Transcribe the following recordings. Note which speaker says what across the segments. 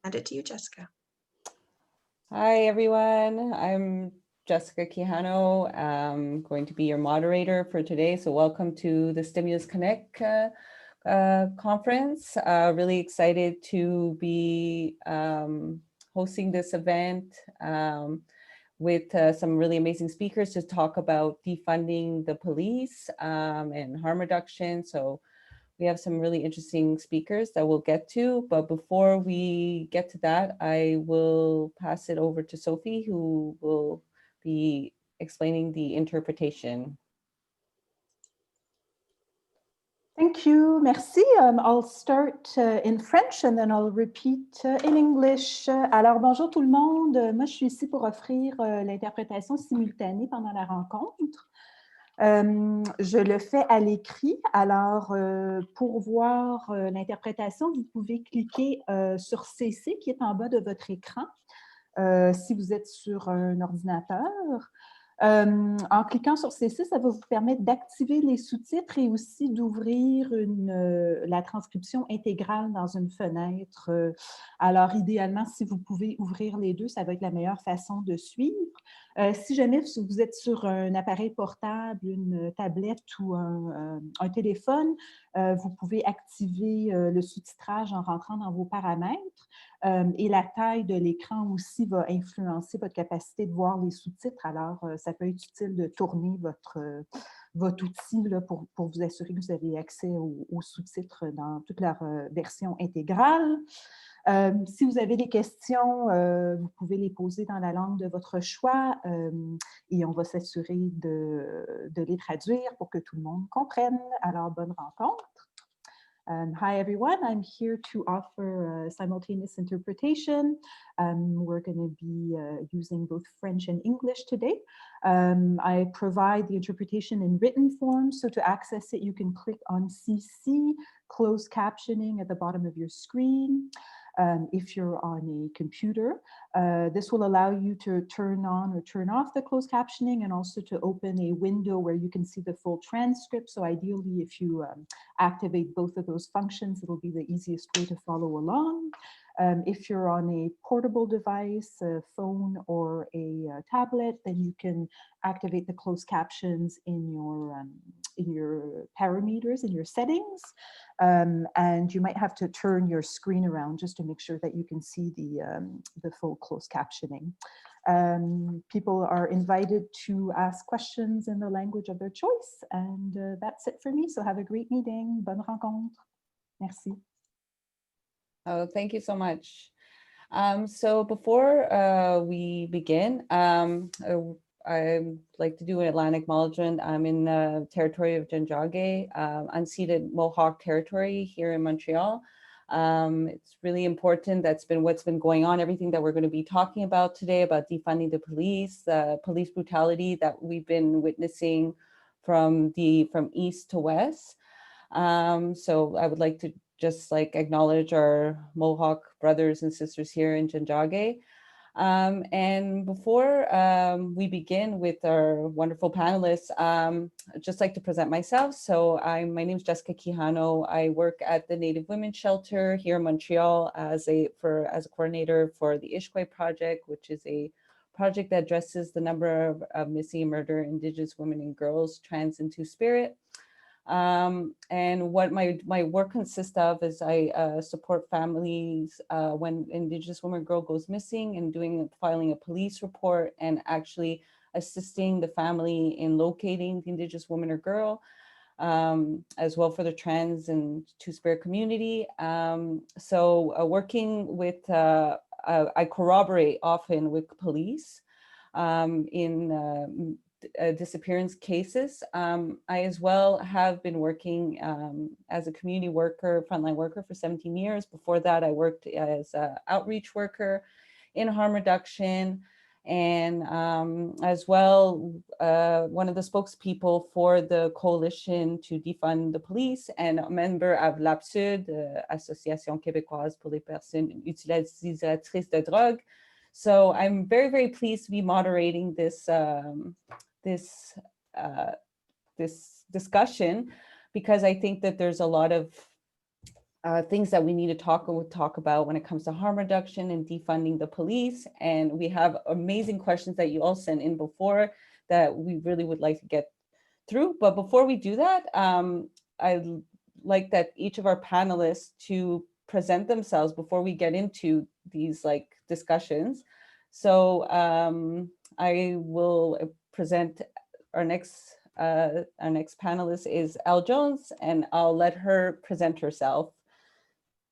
Speaker 1: hand it to you, Jessica.
Speaker 2: Hi, everyone. I'm Jessica Quijano. I'm going to be your moderator for today. So welcome to the Stimulus Connect conference. Really excited to be hosting this event with some really amazing speakers to talk about defunding the police and harm reduction. So we have some really interesting speakers that we'll get to, but before we get to that, I will pass it over to Sophie, who will be explaining the interpretation.
Speaker 3: Thank you, merci. I'll start in French and then I'll repeat in English. Alors, bonjour tout le monde. Moi, je suis ici pour offrir l'interprétation simultanée pendant la rencontre. Je le fais à l'écrit. Alors, pour voir l'interprétation, vous pouvez cliquer sur CC qui est en bas de votre écran si vous êtes sur un ordinateur. En cliquant sur CC, ça va vous permettre d'activer les sous-titres et aussi d'ouvrir la transcription intégrale dans une fenêtre. Alors, idéalement, si vous pouvez ouvrir les deux, ça va être la meilleure façon de suivre. Si jamais vous êtes sur un appareil portable, une tablette ou un téléphone, vous pouvez activer le sous-titrage en rentrant dans vos paramètres. Et la taille de l'écran aussi va influencer votre capacité de voir les sous-titres. Alors, ça peut être utile de tourner votre outil là, pour vous assurer que vous avez accès aux sous-titres dans toute leur version intégrale. Si vous avez des questions, vous pouvez les poser dans la langue de votre choix et on va s'assurer de les traduire pour que tout le monde comprenne. Alors, bonne rencontre. Hi, everyone. I'm here to offer simultaneous interpretation. We're going to be using both French and English today. I provide the interpretation in written form, so to access it, you can click on CC, closed captioning at the bottom of your screen. If you're on a computer, this will allow you to turn on or turn off the closed captioning and also to open a window where you can see the full transcript. So ideally, if you activate both of those functions, it'll be the easiest way to follow along. If you're on a portable device, a phone or a tablet, then you can activate the closed captions in your parameters, in your settings. And you might have to turn your screen around just to make sure that you can see the full closed captioning. People are invited to ask questions in the language of their choice. And that's it for me. So have a great meeting. Bonne rencontre. Merci.
Speaker 2: Oh, thank you so much. So before we begin, I'd like to do an acknowledgement. I'm in the territory of Tiohtià:ke, unceded Mohawk territory here in Montreal. It's really important. That's been what's been going on, everything that we're going to be talking about today about defunding the police, police brutality that we've been witnessing from east to west. So I would like to just acknowledge our Mohawk brothers and sisters here in Tiohtià:ke. And before we begin with our wonderful panelists, I'd just like to present myself. So my name is Jessica Quijano. I work at the Native Women's Shelter here in Montreal as a coordinator for the Ishkwe Project, which is a project that addresses the number of missing and murdered Indigenous women and girls, trans and two-spirit. And what my work consists of is I support families when Indigenous woman or girl goes missing and filing a police report and actually assisting the family in locating the Indigenous woman or girl, as well for the trans and two-spirit community. So working with, I corroborate often with police in disappearance cases. I as well have been working as a community worker, frontline worker for 17 years. Before that, I worked as an outreach worker in harm reduction and as well one of the spokespeople for the coalition to defund the police and a member of l'APSUD, Association Québécoise pour les personnes utilisatrices de drogues. So I'm very, very pleased to be moderating this this discussion because I think that there's a lot of things that we need to talk about when it comes to harm reduction and defunding the police. And we have amazing questions that you all sent in before that we really would like to get through. But before we do that, I'd like that each of our panelists to present themselves before we get into these like discussions. So I will present our next panelist is Elle Jones, and I'll let her present herself.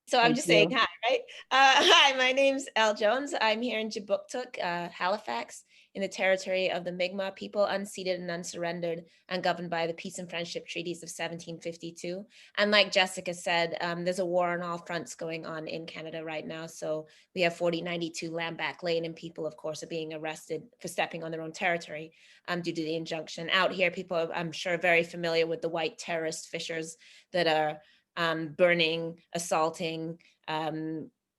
Speaker 1: So I'm just saying hi, right? Hi, my name's Elle Jones. I'm here in Jabuktuk, Halifax, in the territory of the Mi'kmaq people, unceded and unsurrendered, and governed by the Peace and Friendship Treaties of 1752. And like Jessica said, there's a war on all fronts going on in Canada right now. So we have 4092 land back lane, and people, of course, are being arrested for stepping on their own territory due to the injunction. Out here, people are, I'm sure, very familiar with the white terrorist fishers that are burning, assaulting,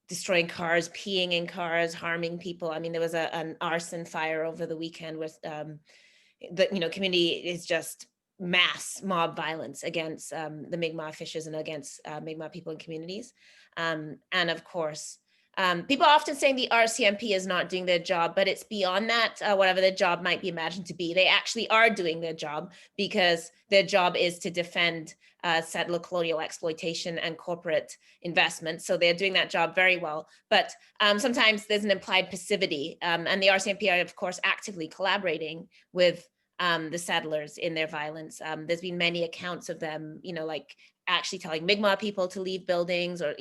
Speaker 1: destroying cars, peeing in cars, harming people. I mean, there was an arson fire over the weekend with the community is just mass mob violence against the Mi'kmaq fishers and against Mi'kmaq people and communities. And of course, people are often saying the RCMP is not doing their job, but it's beyond that, whatever their job might be imagined to be. They actually are doing their job, because their job is to defend settler colonial exploitation and corporate investment. So they're doing that job very well. But sometimes there's an implied passivity, and the RCMP are, of course, actively collaborating with the settlers in their violence. There's been many accounts of them, like actually telling Mi'kmaq people to leave buildings, or,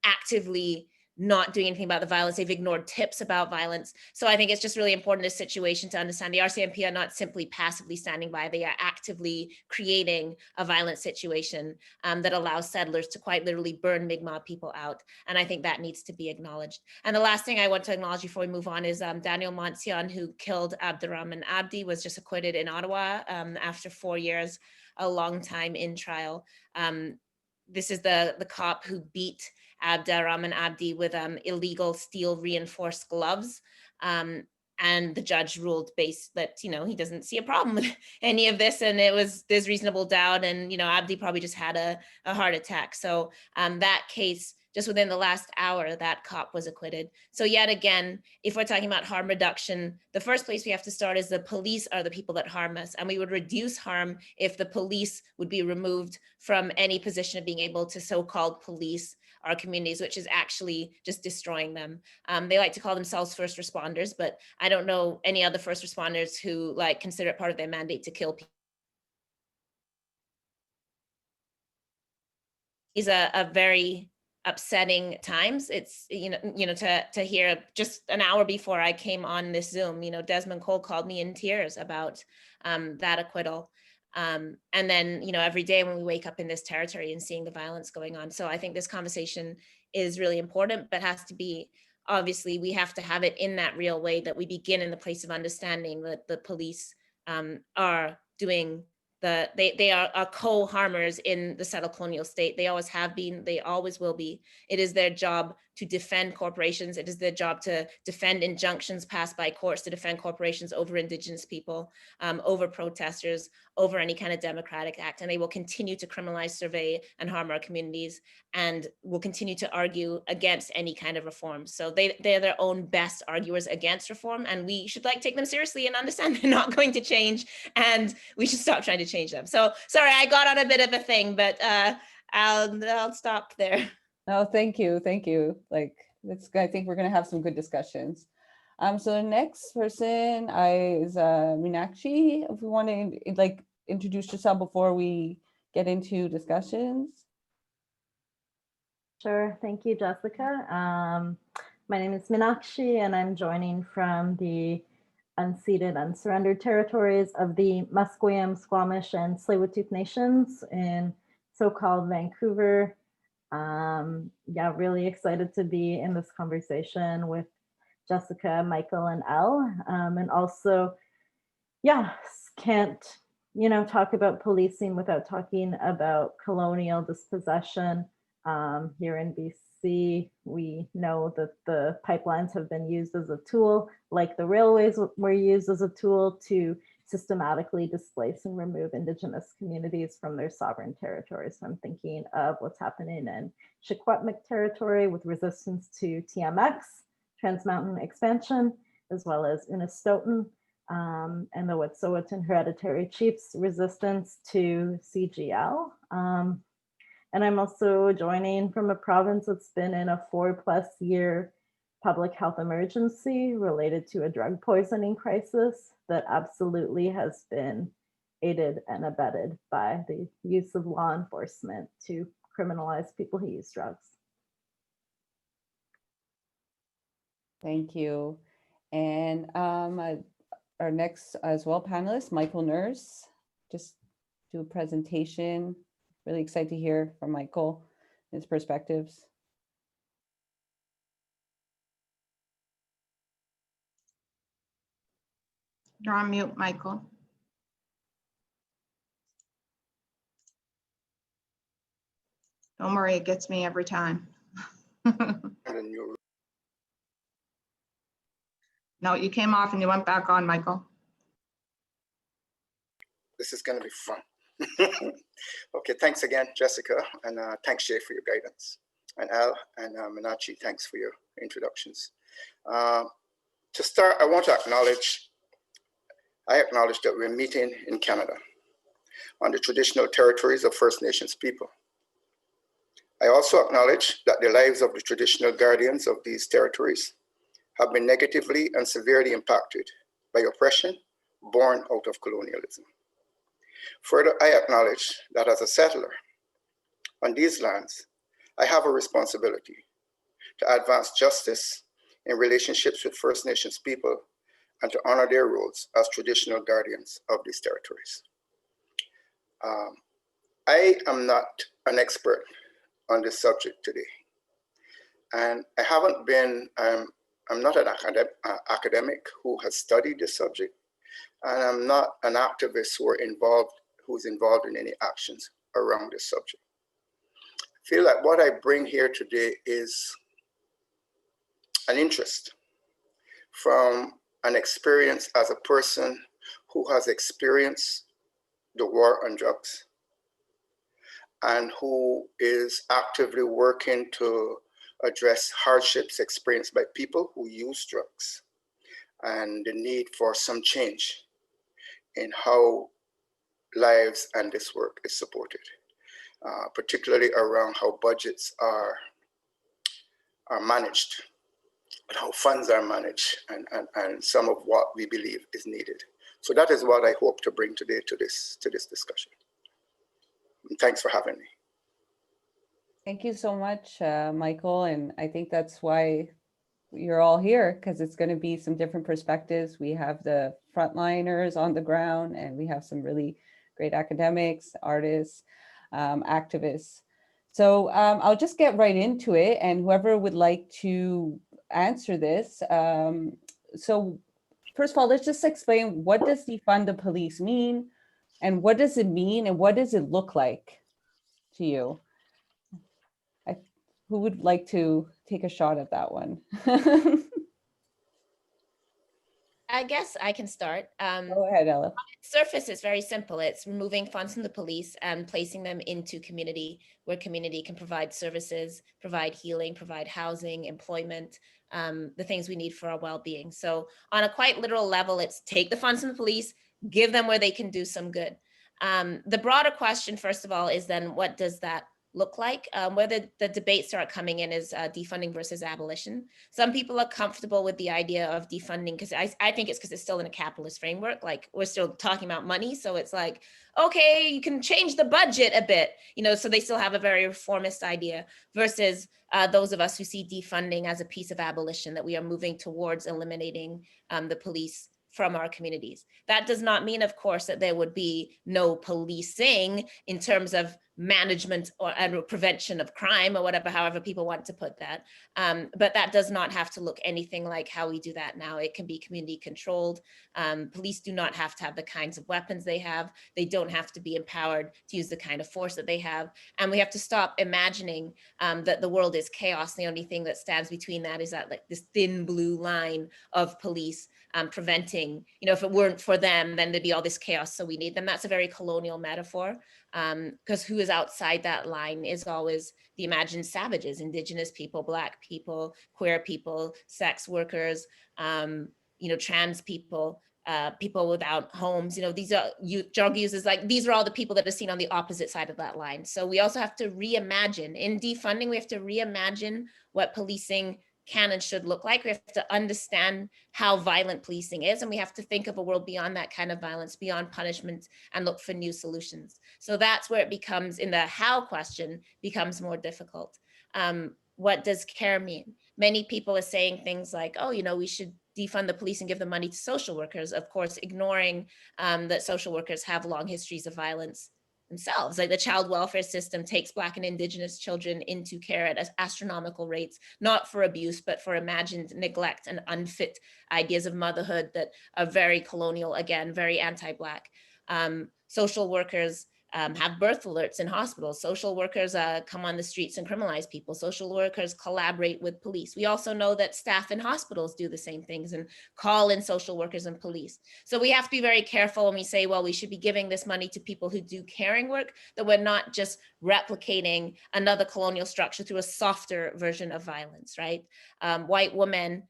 Speaker 1: actively not doing anything about the violence. They've ignored tips about violence. So I think it's just really important in this situation to understand the RCMP are not simply passively standing by. They are actively creating a violent situation that allows settlers to quite literally burn Mi'kmaq people out. And I think that needs to be acknowledged. And the last thing I want to acknowledge before we move on is Daniel Monsian, who killed Abdurrahman Abdi, was just acquitted in Ottawa after 4 years, a long time in trial. This is the cop who beat Abdurrahman Abdi with illegal steel reinforced gloves. And the judge ruled that, he doesn't see a problem with any of this, and there's reasonable doubt, and, Abdi probably just had a heart attack. So that case, just within the last hour, that cop was acquitted. So yet again, if we're talking about harm reduction, the first place we have to start is the police are the people that harm us. And we would reduce harm if the police would be removed from any position of being able to so-called police our communities, which is actually just destroying them. They like to call themselves first responders, but I don't know any other first responders who consider it part of their mandate to kill people. Is a very upsetting times. It's, to hear just an hour before I came on this Zoom, Desmond Cole called me in tears about that acquittal. And then, every day when we wake up in this territory and seeing the violence going on. So I think this conversation is really important, but has to be, obviously, we have to have it in that real way that we begin in the place of understanding that the police are doing they are co-harmers in the settled colonial state. They always have been, they always will be. It is their job to defend corporations. It is their job to defend injunctions passed by courts to defend corporations over Indigenous people, over protesters, over any kind of democratic act. And they will continue to criminalize, survey, and harm our communities, and will continue to argue against any kind of reform. So they're their own best arguers against reform, and we should take them seriously and understand they're not going to change, and we should stop trying to change them. So sorry, I got on a bit of a thing, but I'll stop there.
Speaker 2: No, thank you. I think we're gonna have some good discussions. So the next person is Meenakshi. If we want to introduce yourself before we get into discussions.
Speaker 4: Sure, thank you, Jessica. My name is Meenakshi, and I'm joining from the unceded, unsurrendered territories of the Musqueam, Squamish, and Tsleil-Waututh nations in so-called Vancouver. Really excited to be in this conversation with Jessica, Michael, and Elle. And also, can't, talk about policing without talking about colonial dispossession. Here in BC, we know that the pipelines have been used as a tool, like the railways were used as a tool to systematically displace and remove Indigenous communities from their sovereign territories. So I'm thinking of what's happening in Secwepemc territory with resistance to TMX, Trans Mountain expansion, as well as Unistoten and the Wet'suwet'en hereditary chiefs' resistance to CGL. And I'm also joining from a province that's been in a 4+ year public health emergency related to a drug poisoning crisis that absolutely has been aided and abetted by the use of law enforcement to criminalize people who use drugs.
Speaker 2: Thank you. And our next as well panelist, Michael Nurse, just do a presentation. Really excited to hear from Michael, his perspectives.
Speaker 5: You're on mute, Michael. Don't worry, it gets me every time. No, you came off and you went back on, Michael.
Speaker 6: This is going to be fun. Okay, thanks again, Jessica, and thanks, Shay, for your guidance. And Al and Minachi, thanks for your introductions. To start, I want to acknowledge that we're meeting in Canada on the traditional territories of First Nations people. I also acknowledge that the lives of the traditional guardians of these territories have been negatively and severely impacted by oppression born out of colonialism. Further, I acknowledge that as a settler on these lands, I have a responsibility to advance justice in relationships with First Nations people and to honor their roles as traditional guardians of these territories. I am not an expert on this subject today, and I haven't been, I'm not an academic who has studied this subject, and I'm not an activist who's involved in any actions around this subject. I feel like what I bring here today is an interest from an experience as a person who has experienced the war on drugs and who is actively working to address hardships experienced by people who use drugs and the need for some change in how lives and this work is supported, particularly around how budgets are managed, and how funds are managed, and some of what we believe is needed. So that is what I hope to bring today to this discussion. And thanks for having me.
Speaker 2: Thank you so much, Michael. And I think that's why you're all here, because it's going to be some different perspectives. We have the frontliners on the ground, and we have some really great academics, artists, activists. So I'll just get right into it, and whoever would like to answer this. So first of all, let's just explain, what does defund the police mean, and what does it mean, and what does it look like to you? Who would like to take a shot at that one?
Speaker 1: I guess I can start.
Speaker 2: Go ahead, Ella.
Speaker 1: Surface is very simple. It's removing funds from the police and placing them into community, where community can provide services, provide healing, provide housing, employment, the things we need for our well-being. So on a quite literal level, it's take the funds from the police, give them where they can do some good. The broader question, first of all, is then what does that look like? Where the debates start coming in is defunding versus abolition. Some people are comfortable with the idea of defunding because I think it's because it's still in a capitalist framework. Like, we're still talking about money. So it's like, okay, you can change the budget a bit, so they still have a very reformist idea versus those of us who see defunding as a piece of abolition, that we are moving towards eliminating the police from our communities. That does not mean, of course, that there would be no policing in terms of management or prevention of crime or whatever, however people want to put that. But that does not have to look anything like how we do that now. It can be community controlled. Police do not have to have the kinds of weapons they have. They don't have to be empowered to use the kind of force that they have. And we have to stop imagining that the world is chaos. The only thing that stands between that is that like this thin blue line of police preventing, if it weren't for them, then there'd be all this chaos, so we need them. That's a very colonial metaphor, because who is outside that line is always the imagined savages, indigenous people, Black people, queer people, sex workers, trans people, people without homes. These are drug users, like these are all the people that are seen on the opposite side of that line. So we also have to reimagine. In defunding, we have to reimagine what policing can and should look like. We have to understand how violent policing is, and we have to think of a world beyond that kind of violence, beyond punishment, and look for new solutions. So that's where it becomes, in the how question, becomes more difficult. What does care mean? Many people are saying things like, oh, we should defund the police and give the money to social workers, of course, ignoring that social workers have long histories of violence themselves. Like the child welfare system takes Black and Indigenous children into care at astronomical rates, not for abuse, but for imagined neglect and unfit ideas of motherhood that are very colonial, again, very anti-Black. Social workers have birth alerts in hospitals. Social workers come on the streets and criminalize people. Social workers collaborate with police. We also know that staff in hospitals do the same things and call in social workers and police. So we have to be very careful when we say, well, we should be giving this money to people who do caring work, that we're not just replicating another colonial structure through a softer version of violence, right? White women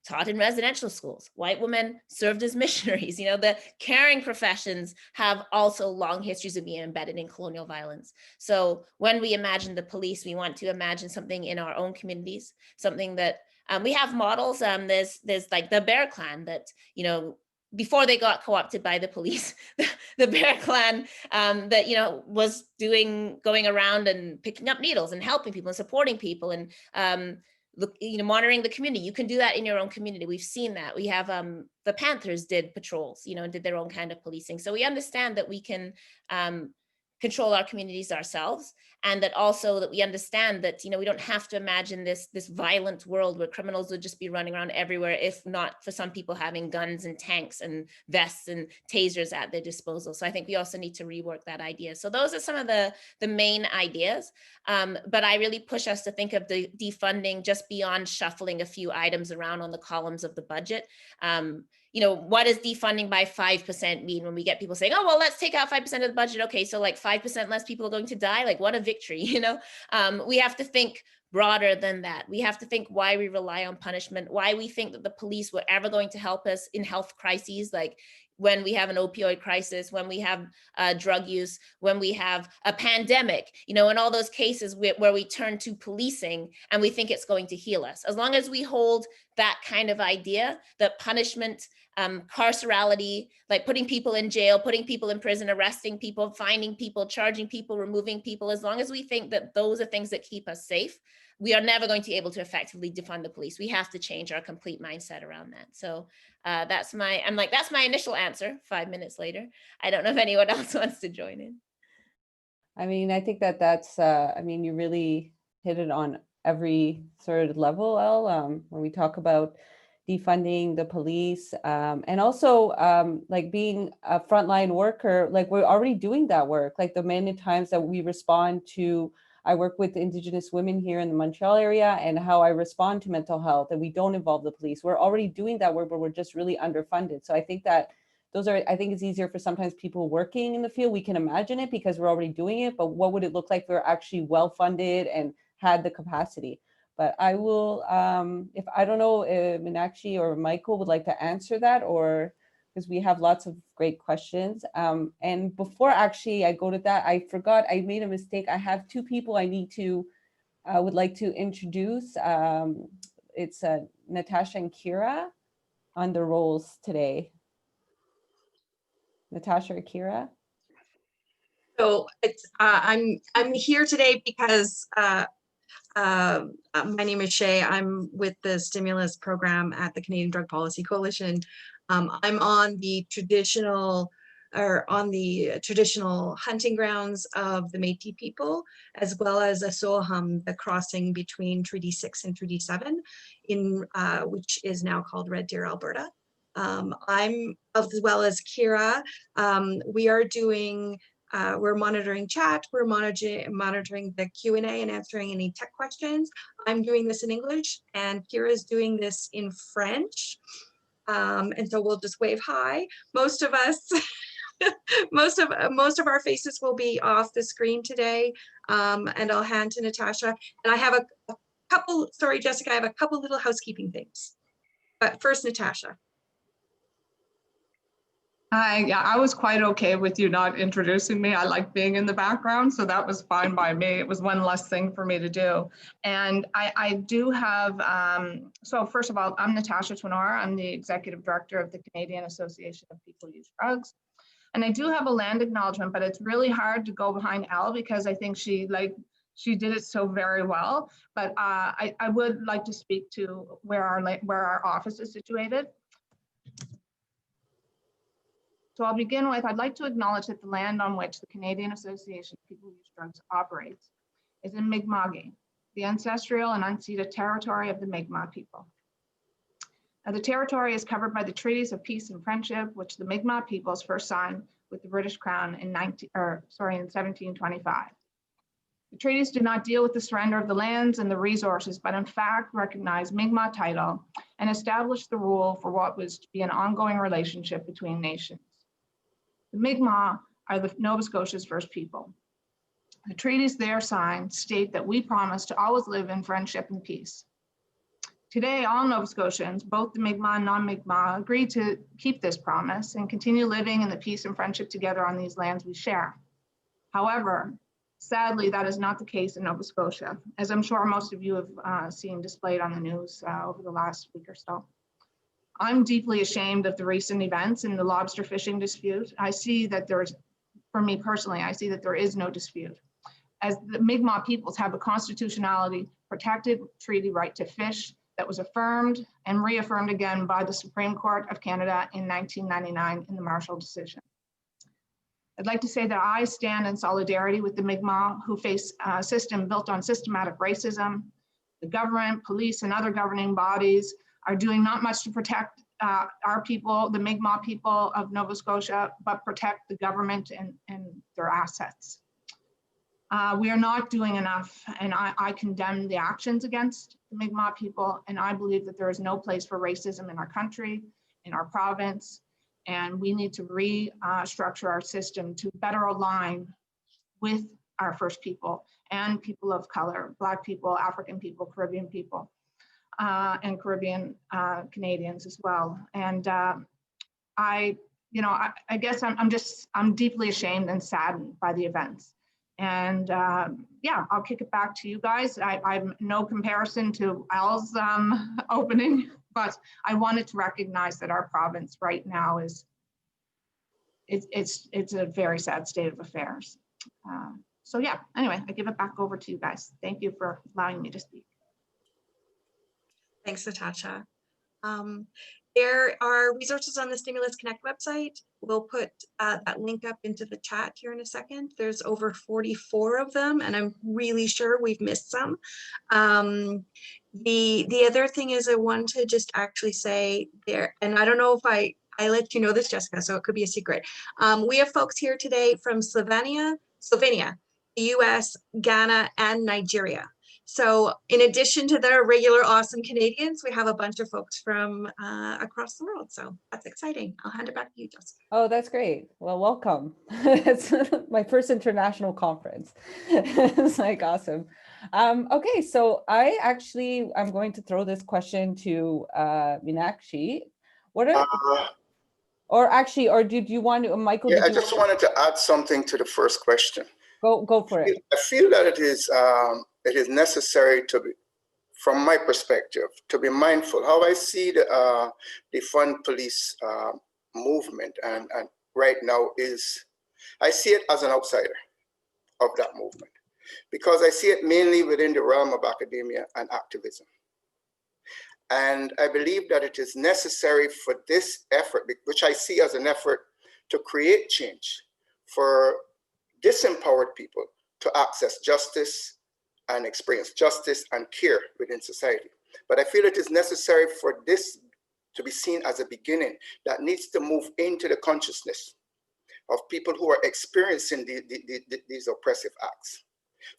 Speaker 1: taught in residential schools. White women served as missionaries. The caring professions have also long histories of being embedded in colonial violence. So when we imagine the police, we want to imagine something in our own communities, something that we have models. There's like the Bear Clan that, before they got co-opted by the police, the Bear Clan that, was going around and picking up needles and helping people and supporting people and, monitoring the community. You can do that in your own community. We've seen that. We have the Panthers did patrols, and did their own kind of policing. So we understand that we can control our communities ourselves, and that also that we understand that, we don't have to imagine this violent world where criminals would just be running around everywhere, if not for some people having guns and tanks and vests and tasers at their disposal. So I think we also need to rework that idea. So those are some of the main ideas. But I really push us to think of the defunding just beyond shuffling a few items around on the columns of the budget. What does defunding by 5% mean when we get people saying, oh, well, let's take out 5% of the budget. Okay, so like 5% less people are going to die. Like, what a victory, We have to think broader than that. We have to think why we rely on punishment, why we think that the police were ever going to help us in health crises, like when we have an opioid crisis, when we have drug use, when we have a pandemic, in all those cases where we turn to policing and we think it's going to heal us. As long as we hold that kind of idea that punishment, carcerality, like putting people in jail, putting people in prison, arresting people, finding people, charging people, removing people, as long as we think that those are things that keep us safe, we are never going to be able to effectively defund the police. We have to change our complete mindset around that. So that's my initial answer 5 minutes later. I don't know if anyone else wants to join in.
Speaker 2: I mean, I think that's, you really hit it on every sort of level, Elle, when we talk about defunding the police, and also like being a frontline worker, like we're already doing that work. Like the many times that we respond to, I work with Indigenous women here in the Montreal area, and how I respond to mental health, and we don't involve the police. We're already doing that work, but we're just really underfunded. So I think that I think it's easier for sometimes people working in the field. We can imagine it because we're already doing it, but what would it look like if we're actually well-funded and had the capacity? But I will, if I don't know if Meenakshi or Michael would like to answer that, or because we have lots of great questions. And before actually I go to that, I forgot, I made a mistake. I have two people I need to, would like to introduce. It's Natasha and Kira on the roles today. Natasha or Kira?
Speaker 7: So it's I'm here today because my name is Shay. I'm with the stimulus program at the Canadian Drug Policy Coalition. I'm on the traditional or on the traditional hunting grounds of the Métis people, as well as Asoham, the crossing between Treaty 6 and Treaty 7, which is now called Red Deer, Alberta. I'm, as well as Kira, we are doing, we're monitoring chat, we're monitoring the Q&A and answering any tech questions. I'm doing this in English and Kira is doing this in French. And so we'll just wave hi. Most of us, most of our faces will be off the screen today. And I'll hand to Natasha. And I have a couple, sorry, Jessica, I have a couple little housekeeping things. But first, Natasha.
Speaker 8: Hi, yeah, I was quite okay with you not introducing me. I like being in the background, so that was fine by me. It was one less thing for me to do. And I do have, so first of all, I'm Natasha Twinora. I'm the Executive Director of the Canadian Association of People Use Drugs. And I do have a land acknowledgement, but it's really hard to go behind Elle because I think she did it so very well. But I would like to speak to where our office is situated. So I'll begin with, I'd like to acknowledge that the land on which the Canadian Association of People Who Use Drugs operates is in Mi'kma'ki, the ancestral and unceded territory of the Mi'kmaq people. Now, the territory is covered by the treaties of peace and friendship, which the Mi'kmaq peoples first signed with the British Crown in 1725. The treaties do not deal with the surrender of the lands and the resources, but in fact recognize Mi'kmaq title and establish the rule for what was to be an ongoing relationship between nations. The Mi'kmaq are the Nova Scotia's first people. The treaties there signed state that we promise to always live in friendship and peace. Today, all Nova Scotians, both the Mi'kmaq and non-Mi'kmaq, agree to keep this promise and continue living in the peace and friendship together on these lands we share. However, sadly, that is not the case in Nova Scotia, as I'm sure most of you have seen displayed on the news over the last week or so. I'm deeply ashamed of the recent events in the lobster fishing dispute. I see that there is, for me personally, I see that there is no dispute, as the Mi'kmaq peoples have a constitutionality protected treaty right to fish that was affirmed and reaffirmed again by the Supreme Court of Canada in 1999 in the Marshall decision. I'd like to say that I stand in solidarity with the Mi'kmaq who face a system built on systematic racism. The government, police, and other governing bodies are doing not much to protect our people, the Mi'kmaq people of Nova Scotia, but protect the government and their assets. We are not doing enough, and I condemn the actions against the Mi'kmaq people, and I believe that there is no place for racism in our country, in our province, and we need to restructure our system to better align with our First People and people of color, Black people, African people, Caribbean people. And Caribbean Canadians as well. And I guess I'm deeply ashamed and saddened by the events. And yeah, I'll kick it back to you guys. I'm no comparison to Al's opening, but I wanted to recognize that our province right now it's a very sad state of affairs. So yeah, anyway, I give it back over to you guys. Thank you for allowing me to speak.
Speaker 7: Thanks, Natasha. There are resources on the Stimulus Connect website. We'll put that link up into the chat here in a second. There's over 44 of them, and I'm really sure we've missed some. The other thing is I want to just actually say there, and I don't know if I let you know this, Jessica, so it could be a secret. We have folks here today from Slovenia, the US, Ghana, and Nigeria. So in addition to the regular awesome Canadians, we have a bunch of folks from across the world. So that's exciting. I'll hand it back to you, Jessica.
Speaker 2: Oh, that's great. Well, welcome. It's my first international conference. It's like awesome. Okay, so I'm going to throw this question to Meenakshi. What are, or did you want to, Michael?
Speaker 6: Yeah, I just wanted to add something to the first question.
Speaker 2: Go for it.
Speaker 6: I feel that it is necessary to be, from my perspective, to be mindful how I see the Defund Police movement and right now is, I see it as an outsider of that movement because I see it mainly within the realm of academia and activism. And I believe that it is necessary for this effort, which I see as an effort to create change for disempowered people to access justice and experience justice and care within society. But I feel it is necessary for this to be seen as a beginning that needs to move into the consciousness of people who are experiencing these oppressive acts,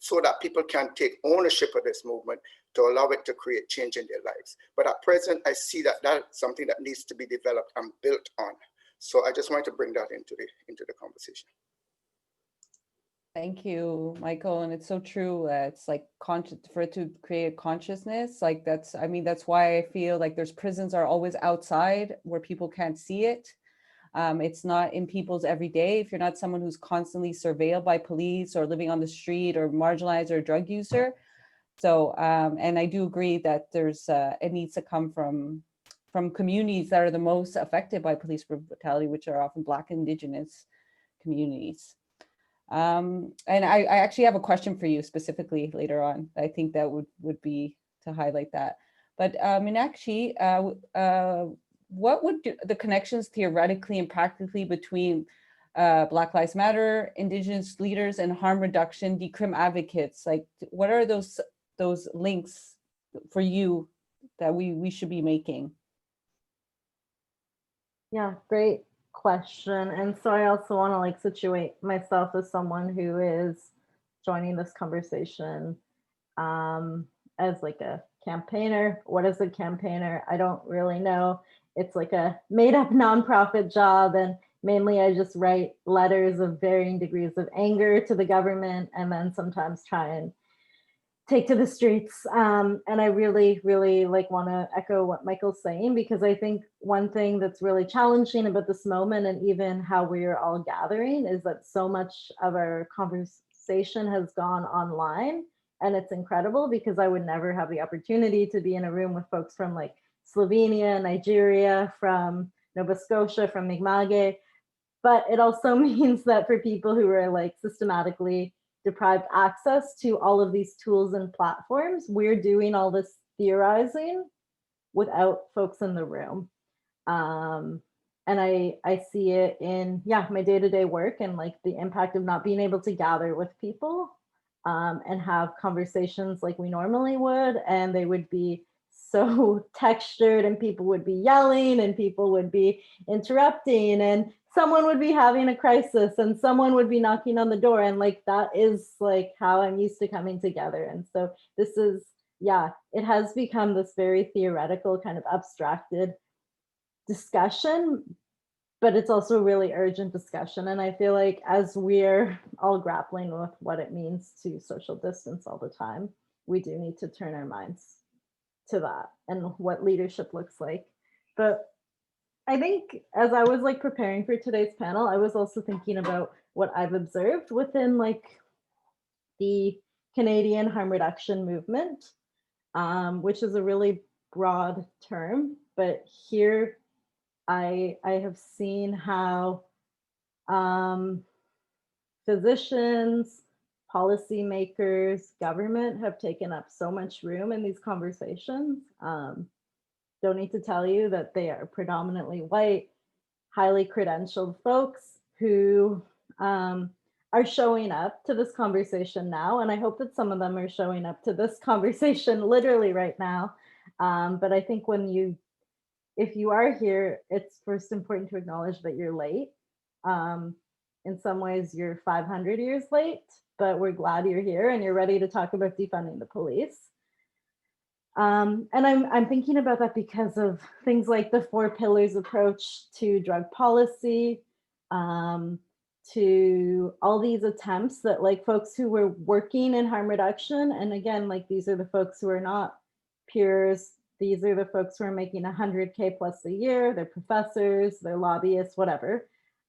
Speaker 6: so that people can take ownership of this movement to allow it to create change in their lives. But at present, I see that that's something that needs to be developed and built on. So I just wanted to bring that into the conversation.
Speaker 2: Thank you, Michael. And it's so true. It's like for it to create a consciousness, like that's why I feel like there's prisons are always outside where people can't see it. It's not in people's everyday. If you're not someone who's constantly surveilled by police or living on the street or marginalized or a drug user. So, and I do agree that there's, it needs to come from communities that are the most affected by police brutality, which are often Black and Indigenous communities. And I actually have a question for you specifically later on. I think that would be to highlight that. But Meenakshi, what would the connections theoretically and practically between Black Lives Matter, Indigenous leaders, and harm reduction, decrim advocates? Like, what are those links for you that we should be making?
Speaker 4: Yeah, great question. And so I also want to like situate myself as someone who is joining this conversation as like a campaigner. What is a campaigner? I don't really know. It's like a made up nonprofit job, and mainly I just write letters of varying degrees of anger to the government, and then sometimes try and take to the streets. And I really, really like want to echo what Michael's saying, because I think one thing that's really challenging about this moment and even how we're all gathering is that so much of our conversation has gone online. And it's incredible because I would never have the opportunity to be in a room with folks from like Slovenia, Nigeria, from Nova Scotia, from Mi'kmaq. But it also means that for people who are like systematically deprived access to all of these tools and platforms, we're doing all this theorizing without folks in the room. And I see it in, my day-to-day work and like the impact of not being able to gather with people and have conversations like we normally would, and they would be so textured, and people would be yelling, and people would be interrupting, and someone would be having a crisis, and someone would be knocking on the door, and like that is like how I'm used to coming together. And so this is, it has become this very theoretical kind of abstracted discussion, but it's also really urgent discussion. And I feel like as we're all grappling with what it means to social distance all the time, we do need to turn our minds to that and what leadership looks like. But I think as I was like preparing for today's panel, I was also thinking about what I've observed within like the Canadian harm reduction movement, which is a really broad term, but here I have seen how physicians, policymakers, government have taken up so much room in these conversations. Don't need to tell you that they are predominantly white, highly credentialed folks who are showing up to this conversation now. And I hope that some of them are showing up to this conversation literally right now. But I think if you are here, it's first important to acknowledge that you're late. In some ways, you're 500 years late, but we're glad you're here and you're ready to talk about defunding the police. And I'm thinking about that because of things like the 4 pillars approach to drug policy, to all these attempts that like folks who were working in harm reduction, and again, like these are the folks who are not peers, these are the folks who are making 100K plus a year, they're professors, they're lobbyists, whatever.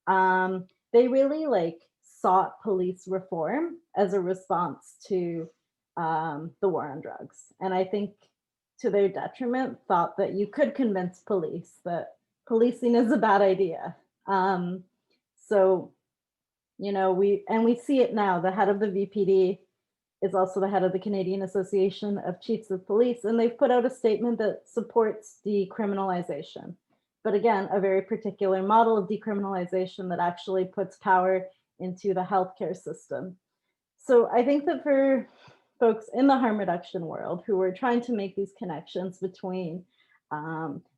Speaker 4: They really like sought police reform as a response to the war on drugs. And I think to their detriment, thought that you could convince police that policing is a bad idea. So, you know, we see it now. The head of the VPD is also the head of the Canadian Association of Chiefs of Police, and they've put out a statement that supports decriminalization. but again, a very particular model of decriminalization that actually puts power into the healthcare system. So I think that for folks in the harm reduction world who are trying to make these connections between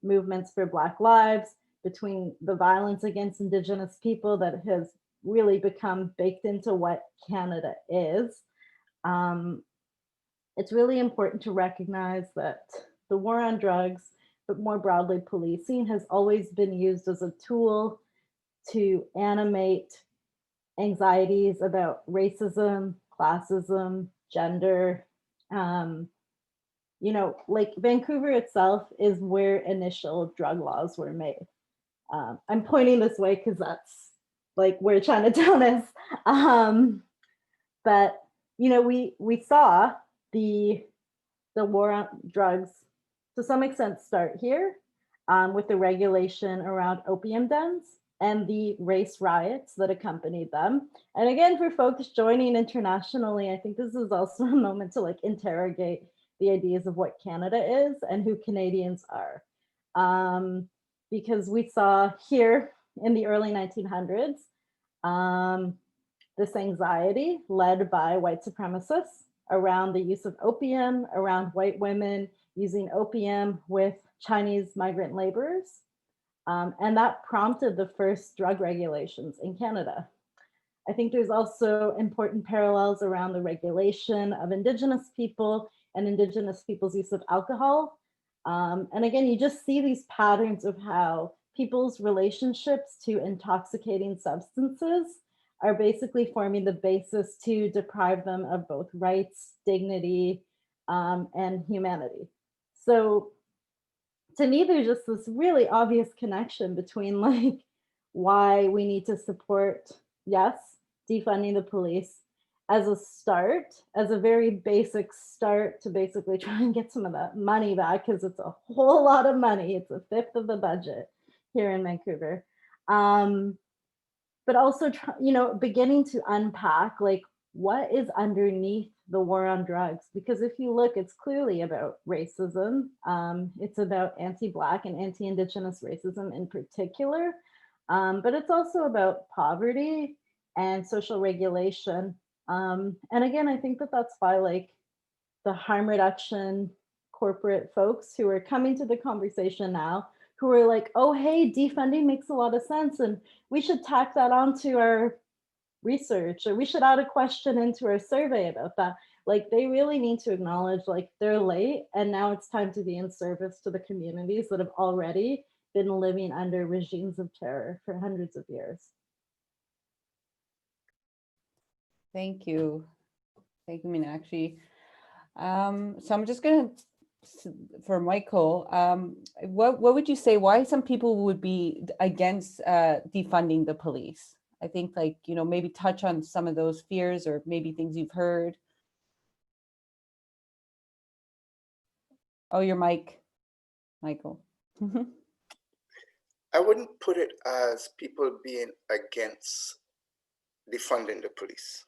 Speaker 4: movements for Black lives, between the violence against Indigenous people that has really become baked into what Canada is, it's really important to recognize that the war on drugs, but more broadly policing, has always been used as a tool to animate anxieties about racism, classism, gender. You know, like Vancouver itself is where initial drug laws were made. I'm pointing this way because that's like where Chinatown is. But you know, we saw the war on drugs to some extent start here with the regulation around opium dens and the race riots that accompanied them. And again, for folks joining internationally, I think this is also a moment to like interrogate the ideas of what Canada is and who Canadians are. Because we saw here in the early 1900s, this anxiety led by white supremacists around the use of opium, around white women using opium with Chinese migrant laborers. And that prompted the first drug regulations in Canada. I think there's also important parallels around the regulation of Indigenous people and Indigenous people's use of alcohol. And again, you just see these patterns of how people's relationships to intoxicating substances are basically forming the basis to deprive them of both rights, dignity, and humanity. So to me, there's just this really obvious connection between like why we need to support, yes, defunding the police as a start, as a very basic start to basically try and get some of that money back, because it's a whole lot of money. It's a fifth of the budget here in Vancouver. But also, you know, beginning to unpack like what is underneath the war on drugs, because if you look, it's clearly about racism. It's about anti-Black and anti-Indigenous racism in particular, but it's also about poverty and social regulation. And again, I think that that's why like the harm reduction corporate folks who are coming to the conversation now, who are like, oh, hey, defunding makes a lot of sense, and we should tack that onto our research, or we should add a question into our survey about that. Like they really need to acknowledge like they're late and now it's time to be in service to the communities that have already been living under regimes of terror for hundreds of years.
Speaker 2: Thank you. Thank you, Meenakshi. So I'm just gonna, for Michael, what would you say, why some people would be against defunding the police? I think like, you know, maybe touch on some of those fears or maybe things you've heard. Oh, your mic, Michael.
Speaker 6: I wouldn't put it as people being against defunding the police,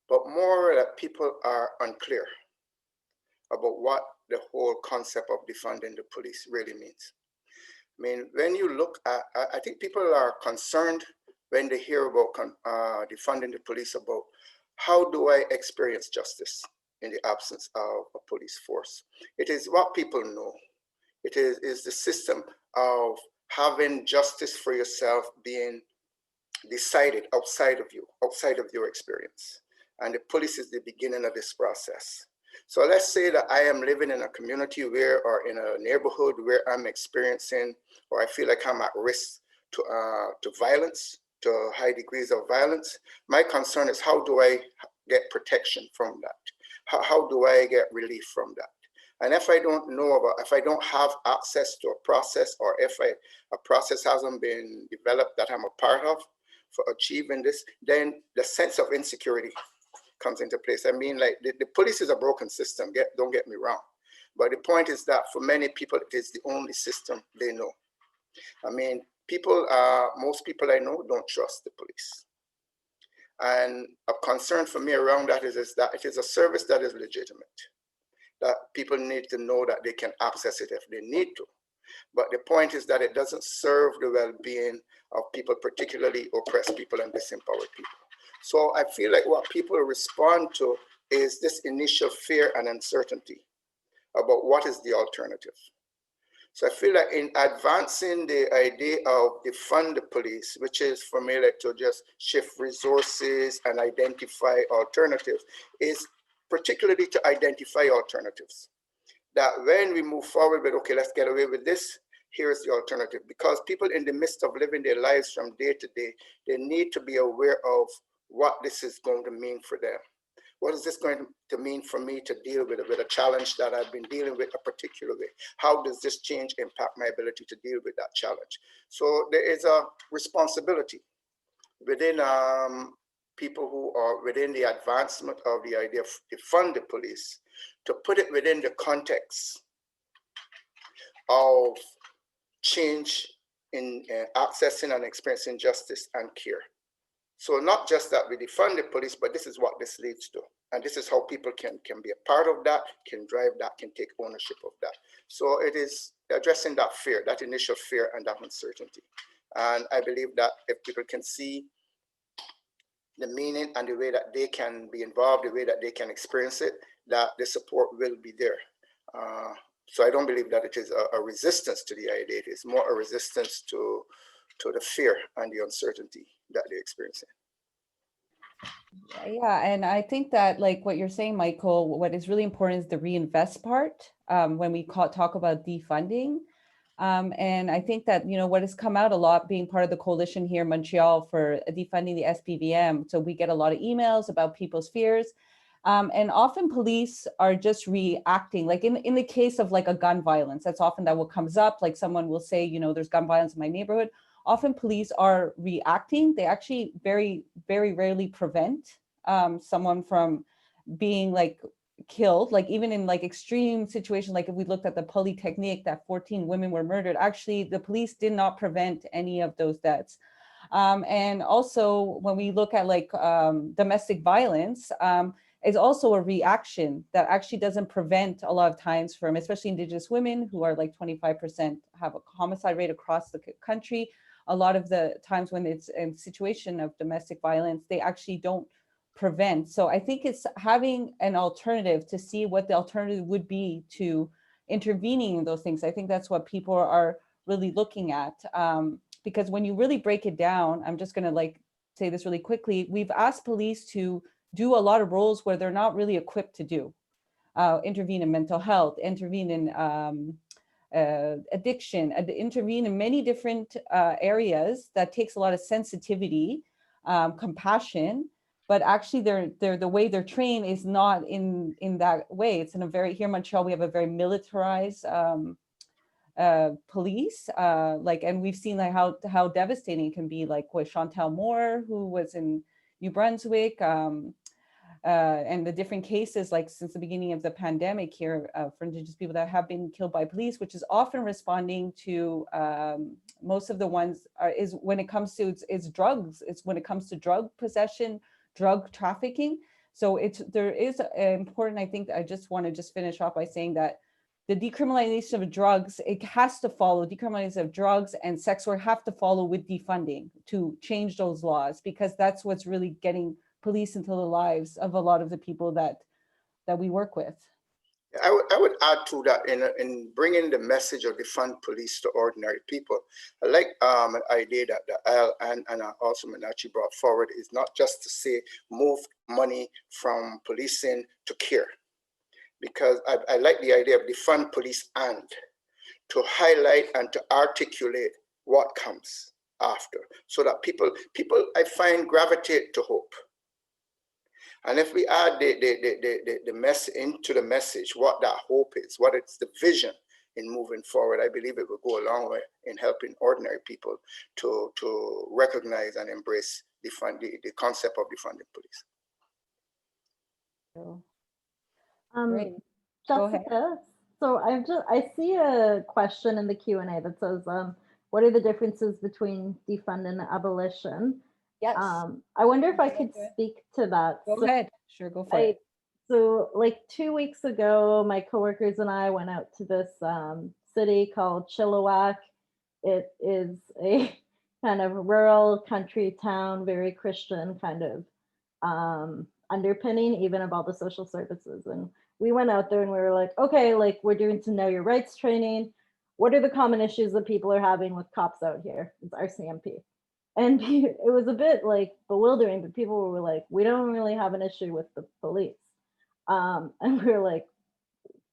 Speaker 6: but more that people are unclear about what the whole concept of defunding the police really means. I mean, when you look at, I think people are concerned when they hear about defunding the police about how do I experience justice in the absence of a police force. It is what people know. It is the system of having justice for yourself being decided outside of you, outside of your experience. And the police is the beginning of this process. So let's say that I am living in a community where, or in a neighborhood where I'm experiencing, or I feel like I'm at risk to violence, to high degrees of violence. My concern is how do I get protection from that? How do I get relief from that? And if I don't know about, if I don't have access to a process, or if a process hasn't been developed that I'm a part of for achieving this, then the sense of insecurity comes into place. I mean, like the police is a broken system, don't get me wrong. But the point is that for many people, it is the only system they know. I mean, most people I know don't trust the police. And a concern for me around that is that it is a service that is legitimate, that people need to know that they can access it if they need to. But the point is that it doesn't serve the well-being of people, particularly oppressed people and disempowered people. So I feel like what people respond to is this initial fear and uncertainty about what is the alternative. So I feel like in advancing the idea of defund the police, which is for me like to just shift resources and identify alternatives, is particularly to identify alternatives. That when we move forward with, okay, let's get away with this, here's the alternative. Because people in the midst of living their lives from day to day, they need to be aware of what this is going to mean for them. What is this going to mean for me to deal with a challenge that I've been dealing with a particular way? How does this change impact my ability to deal with that challenge? So there is a responsibility within people who are within the advancement of the idea of defund the police to put it within the context of change in accessing and experiencing justice and care. So not just that we defund the police, but this is what this leads to. And this is how people can be a part of that, can drive that, can take ownership of that. So it is addressing that fear, that initial fear and that uncertainty. And I believe that if people can see the meaning and the way that they can be involved, the way that they can experience it, that the support will be there. So I don't believe that it is a resistance to the idea. It is more a resistance to the fear and the uncertainty that they're experiencing.
Speaker 2: Yeah, and I think that like what you're saying, Michael, what is really important is the reinvest part when we talk about defunding. And I think that, you know, what has come out a lot being part of the coalition here in Montreal for defunding the SPVM. So we get a lot of emails about people's fears. And often police are just reacting, like in the case of like a gun violence, that's often that what comes up, like someone will say, you know, there's gun violence in my neighborhood. Often police are reacting. They actually very, very rarely prevent someone from being like killed, like even in like extreme situations, like if we looked at the Polytechnique, that 14 women were murdered, actually the police did not prevent any of those deaths. And also when we look at like domestic violence, is also a reaction that actually doesn't prevent a lot of times from, especially Indigenous women who are like 25% have a homicide rate across the country. A lot of the times when it's a situation of domestic violence, they actually don't prevent. So I think it's having an alternative to see what the alternative would be to intervening in those things. I think that's what people are really looking at. Because when you really break it down, I'm just gonna like say this really quickly, we've asked police to do a lot of roles where they're not really equipped to do. Intervene in mental health, intervene in addiction, intervene in many different areas that takes a lot of sensitivity, compassion, but actually they're the way they're trained is not in that way. It's in a very, here in Montreal, we have a very militarized police, like, and we've seen like how devastating it can be, like with Chantal Moore, who was in New Brunswick, and the different cases, like since the beginning of the pandemic here for Indigenous people that have been killed by police, which is often responding to most of the ones is when it comes to it's drugs. It's when it comes to drug possession, drug trafficking. So there is important. I think I just want to finish off by saying that the decriminalization of drugs, it has to follow, decriminalization of drugs and sex work have to follow with defunding to change those laws, because that's what's really getting police into the lives of a lot of the people that we work with.
Speaker 6: I would add to that in bringing the message of defund police to ordinary people. I like an idea that Al and also Menachi brought forward is not just to say move money from policing to care, because I like the idea of defund police and to highlight and to articulate what comes after, so that people I find gravitate to hope. And if we add the message into the message, what that hope is, what it's the vision in moving forward, I believe it will go a long way in helping ordinary people to recognize and embrace the concept of defunding police.
Speaker 2: Great. Go ahead.
Speaker 4: Jessica, so I see a question in the Q&A that says, what are the differences between defund and abolition?
Speaker 2: Yes.
Speaker 4: I wonder if I could speak to that.
Speaker 2: Go ahead. Sure, go for it.
Speaker 4: So like 2 weeks ago, my coworkers and I went out to this city called Chilliwack. It is a kind of rural country town, very Christian kind of underpinning even of all the social services. And we went out there and we were like, okay, like we're doing some know your rights training. What are the common issues that people are having with cops out here? It's RCMP. And it was a bit like bewildering, but people were like, we don't really have an issue with the police. And we were like,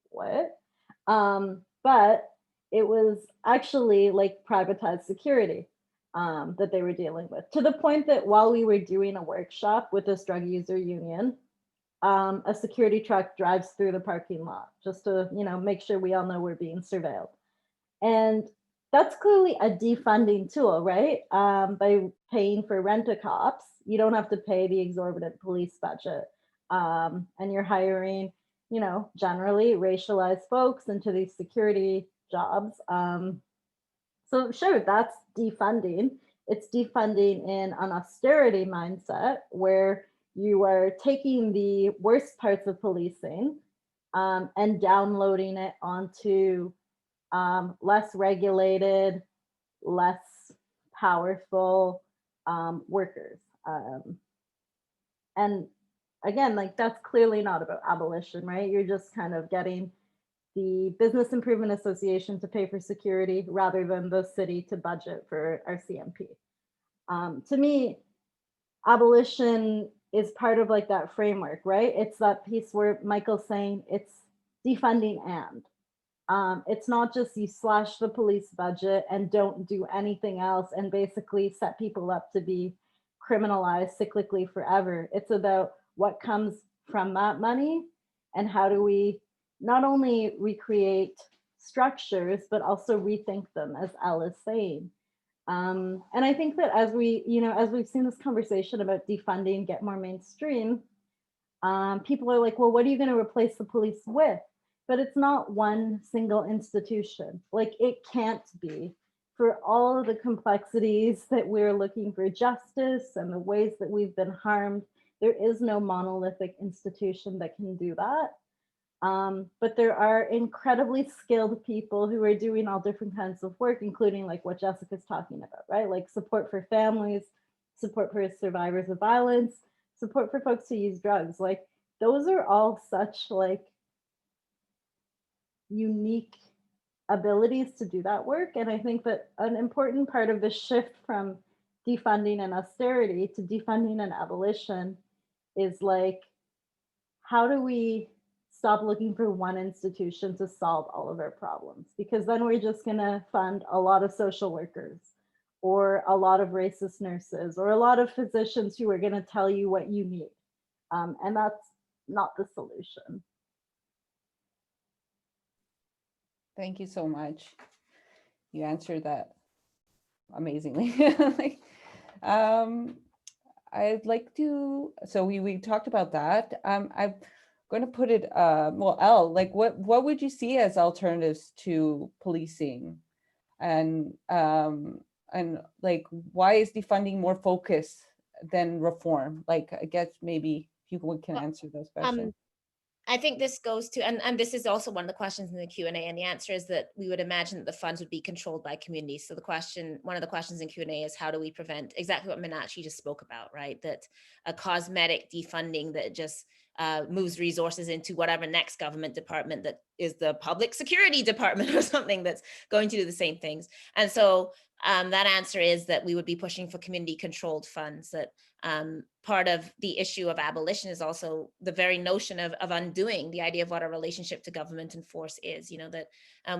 Speaker 4: what? But it was actually like privatized security that they were dealing with, to the point that while we were doing a workshop with this drug user union, a security truck drives through the parking lot just to, make sure we all know we're being surveilled. And that's clearly a defunding tool, right? By paying for rent-a-cops, you don't have to pay the exorbitant police budget. And you're hiring, generally racialized folks into these security jobs. So sure, that's defunding. It's defunding in an austerity mindset where you are taking the worst parts of policing and downloading it onto less regulated, less powerful workers. And again, like that's clearly not about abolition, right? You're just kind of getting the Business Improvement Association to pay for security rather than the city to budget for RCMP. To me, abolition is part of like that framework, right? It's that piece where Michael's saying it's defunding and it's not just you slash the police budget and don't do anything else and basically set people up to be criminalized cyclically forever. It's about what comes from that money and how do we not only recreate structures, but also rethink them, as Elle is saying. And I think that as we, as we've seen this conversation about defunding get more mainstream, people are like, well, what are you going to replace the police with? But it's not one single institution. Like it can't be. For all of the complexities that we're looking for justice and the ways that we've been harmed, there is no monolithic institution that can do that. But there are incredibly skilled people who are doing all different kinds of work, including like what Jessica's talking about, right? Like support for families, support for survivors of violence, support for folks who use drugs. Like those are all such like unique abilities to do that work. And I think that an important part of the shift from defunding and austerity to defunding and abolition is like, how do we stop looking for one institution to solve all of our problems? Because then we're just going to fund a lot of social workers or a lot of racist nurses or a lot of physicians who are going to tell you what you need. And that's not the solution.
Speaker 2: Thank you so much. You answered that amazingly. I'd like to, so we talked about that. I'm going to put it, well, Elle, like what would you see as alternatives to policing? And like, why is defunding more focused than reform? Like, I guess maybe people can answer those questions.
Speaker 1: I think this goes to, and this is also one of the questions in the Q&A, and the answer is that we would imagine that the funds would be controlled by communities. So the question, one of the questions in Q&A is how do we prevent exactly what Meenakshi just spoke about, right? That a cosmetic defunding that just moves resources into whatever next government department that is the public security department or something that's going to do the same things. And so that answer is that we would be pushing for community controlled funds. That part of the issue of abolition is also the very notion of undoing the idea of what our relationship to government and force is, that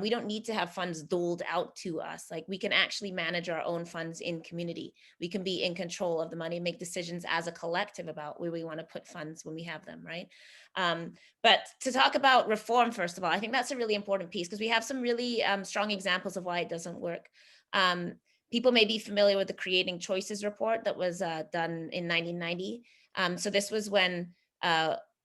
Speaker 1: we don't need to have funds doled out to us. Like we can actually manage our own funds in community. We can be in control of the money, make decisions as a collective about where we want to put funds when we have them, right? But to talk about reform, first of all, I think that's a really important piece because we have some really strong examples of why it doesn't work. People may be familiar with the Creating Choices report that was done in 1990. So this was when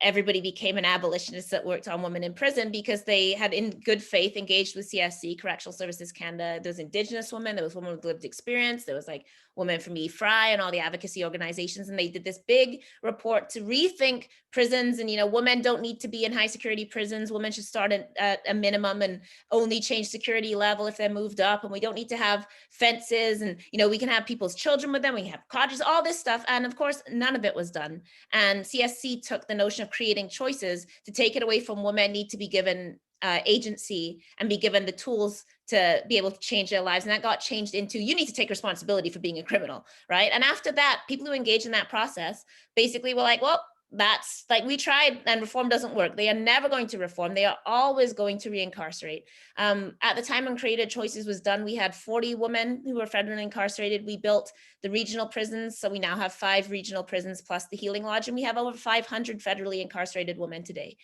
Speaker 1: everybody became an abolitionist that worked on women in prison because they had in good faith engaged with CSC, Correctional Services Canada. There was Indigenous women, there was women with lived experience, there was like women from EFRI and all the advocacy organizations, and they did this big report to rethink prisons. And, you know, women don't need to be in high security prisons. Women should start at a minimum and only change security level if they're moved up. And we don't need to have fences, and, you know, we can have people's children with them, we can have cottages, all this stuff. And of course, none of it was done. And CSC took the notion of creating choices to take it away from women need to be given agency and be given the tools to be able to change their lives. And that got changed into, you need to take responsibility for being a criminal, right? And after that, people who engage in that process basically were like, well, that's like, we tried and reform doesn't work. They are never going to reform. They are always going to reincarcerate. At the time when Created Choices was done, we had 40 women who were federally incarcerated. We built the regional prisons. So we now have 5 regional prisons plus the Healing Lodge, and we have over 500 federally incarcerated women today.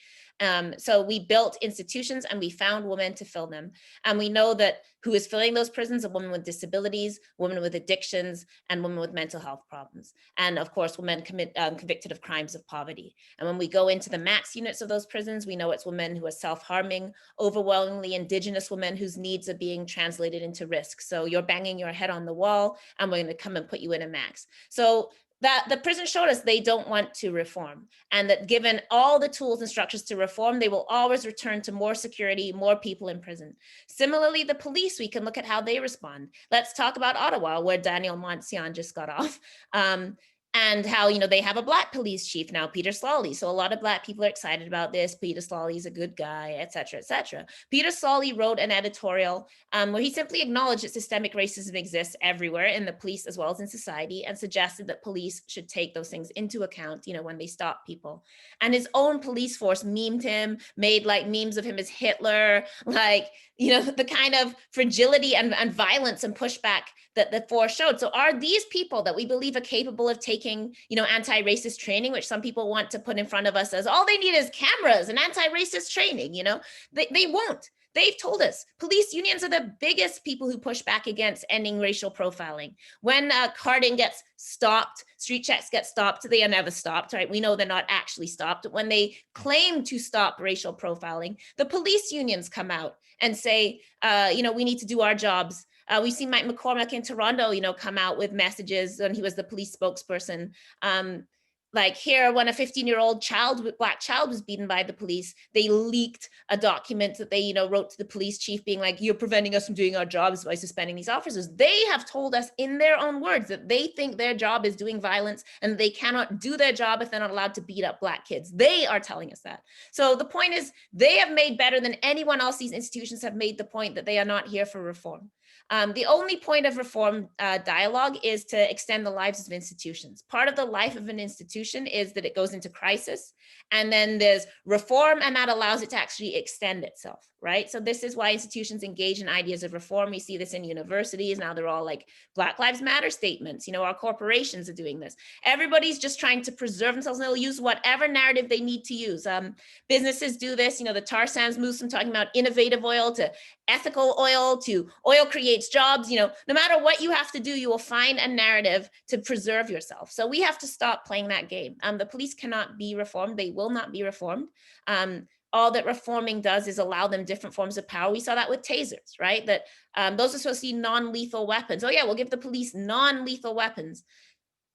Speaker 1: So we built institutions and we found women to fill them. And we know that who is filling those prisons are women with disabilities, women with addictions, and women with mental health problems. And of course, women convicted of crimes of poverty. And when we go into the max units of those prisons, we know it's women who are self-harming, overwhelmingly Indigenous women whose needs are being translated into risk. So you're banging your head on the wall and we're gonna come and put you in a max. So that the prison showed us they don't want to reform, and that given all the tools and structures to reform, they will always return to more security, more people in prison. Similarly, the police, we can look at how they respond. Let's talk about Ottawa, where Daniel Monsian just got off. And how, you know, they have a Black police chief now, Peter Slawley. So a lot of Black people are excited about this. Peter Slawley is a good guy, et cetera, et cetera. Peter Slawley wrote an editorial where he simply acknowledged that systemic racism exists everywhere in the police as well as in society, and suggested that police should take those things into account, you know, when they stop people. And his own police force memed him, made like memes of him as Hitler, like, you know, the kind of fragility and violence and pushback that the force showed. So are these people that we believe are capable of taking, you know, anti-racist training, which some people want to put in front of us as all they need is cameras and anti-racist training, you know, they won't. They've told us police unions are the biggest people who push back against ending racial profiling. When carding gets stopped, street checks get stopped, they are never stopped, right? We know they're not actually stopped. When they claim to stop racial profiling, the police unions come out and say, you know, we need to do our jobs. We've seen Mike McCormick in Toronto, you know, come out with messages when he was the police spokesperson. Like here, when a 15-year-old Black child was beaten by the police, they leaked a document that they, you know, wrote to the police chief being like, you're preventing us from doing our jobs by suspending these officers. They have told us in their own words that they think their job is doing violence and they cannot do their job if they're not allowed to beat up Black kids. They are telling us that. So the point is, they have made better than anyone else. These institutions have made the point that they are not here for reform. The only point of reform dialogue is to extend the lives of institutions. Part of the life of an institution is that it goes into crisis, and then there's reform, and that allows it to actually extend itself, right? So this is why institutions engage in ideas of reform. We see this in universities. Now they're all like Black Lives Matter statements. You know, our corporations are doing this. Everybody's just trying to preserve themselves, and they'll use whatever narrative they need to use. Businesses do this. You know, the tar sands moves from talking about innovative oil to ethical oil to oil creates jobs. You know, no matter what you have to do, you will find a narrative to preserve yourself. So we have to stop playing that game. The police cannot be reformed. They will not be reformed. All that reforming does is allow them different forms of power. We saw that with tasers, right? That those are supposed to be non-lethal weapons. Oh yeah, we'll give the police non-lethal weapons.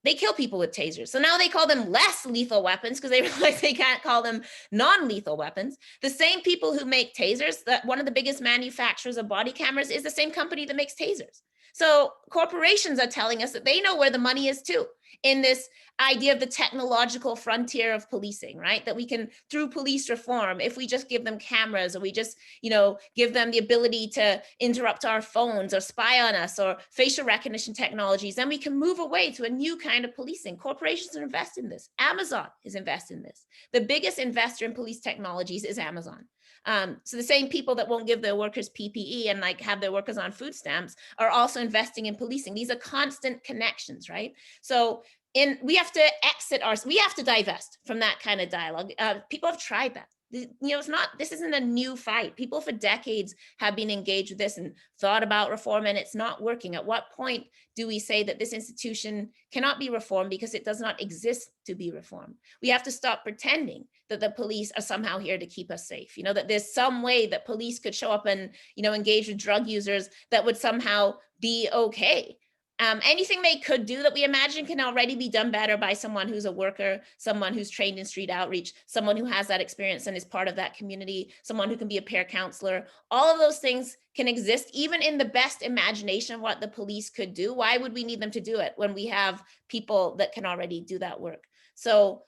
Speaker 1: They kill people with tasers. So now they call them less lethal weapons because they realize they can't call them non-lethal weapons. The same people who make tasers, that one of the biggest manufacturers of body cameras is the same company that makes tasers. So corporations are telling us that they know where the money is too, in this idea of the technological frontier of policing, right? That we can, through police reform, if we just give them cameras, or we just, you know, give them the ability to interrupt our phones or spy on us, or facial recognition technologies, then we can move away to a new kind of policing. Corporations are invested in this. Amazon is invested in this. The biggest investor in police technologies is Amazon. So the same people that won't give their workers PPE and like have their workers on food stamps are also investing in policing. These are constant connections, right? So we have to we have to divest from that kind of dialogue. People have tried that. This isn't a new fight. People for decades have been engaged with this and thought about reform, and it's not working. At what point do we say that this institution cannot be reformed because it does not exist to be reformed? We have to stop pretending that the police are somehow here to keep us safe. That there's some way that police could show up and, engage with drug users that would somehow be okay. Anything they could do that we imagine can already be done better by someone who's a worker, someone who's trained in street outreach, someone who has that experience and is part of that community, someone who can be a peer counselor. All of those things can exist even in the best imagination of what the police could do. Why would we need them to do it when we have people that can already do that work? So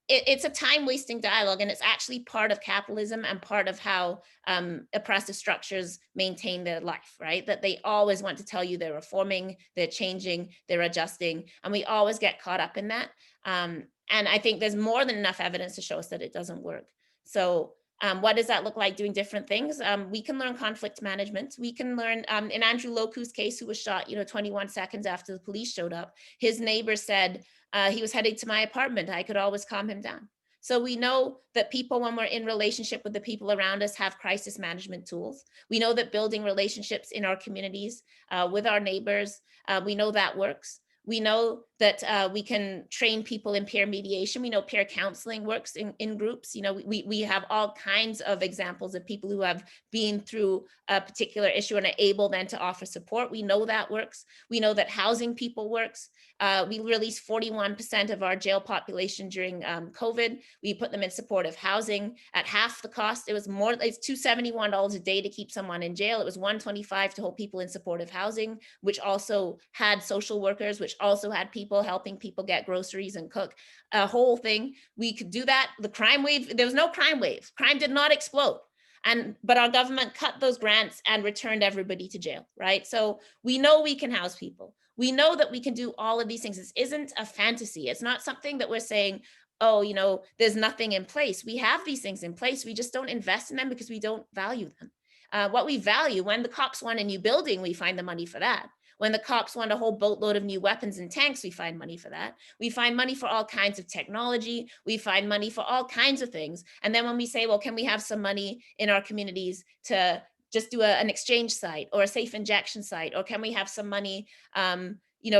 Speaker 1: it's a time-wasting dialogue, and it's actually part of capitalism and part of how oppressive structures maintain their life, right? That they always want to tell you they're reforming, they're changing, they're adjusting, and we always get caught up in that. And I think there's more than enough evidence to show us that it doesn't work. So what does that look like doing different things? We can learn conflict management. We can learn, in Andrew Loku's case, who was shot 21 seconds after the police showed up, his neighbor said, he was heading to my apartment. I could always calm him down. So we know that people, when we're in relationship with the people around us, have crisis management tools. We know that building relationships in our communities with our neighbors, we know that works. We know that we can train people in peer mediation. We know peer counseling works in groups. We have all kinds of examples of people who have been through a particular issue and are able then to offer support. We know that works. We know that housing people works. We released 41% of our jail population during COVID. We put them in supportive housing at half the cost. It's $271 a day to keep someone in jail. It was $125 to hold people in supportive housing, which also had social workers, which also had people helping people get groceries and cook, a whole thing. We could do that. The crime wave, there was no crime wave. Crime did not explode. But our government cut those grants and returned everybody to jail, right? So we know we can house people. We know that we can do all of these things. This isn't a fantasy. It's not something that we're saying, oh, there's nothing in place. We have these things in place. We just don't invest in them because we don't value them. What we value, when the cops want a new building, we find the money for that. When the cops want a whole boatload of new weapons and tanks, we find money for that. We find money for all kinds of technology. We find money for all kinds of things. And then when we say, well, can we have some money in our communities to just do an exchange site or a safe injection site? Or can we have some money,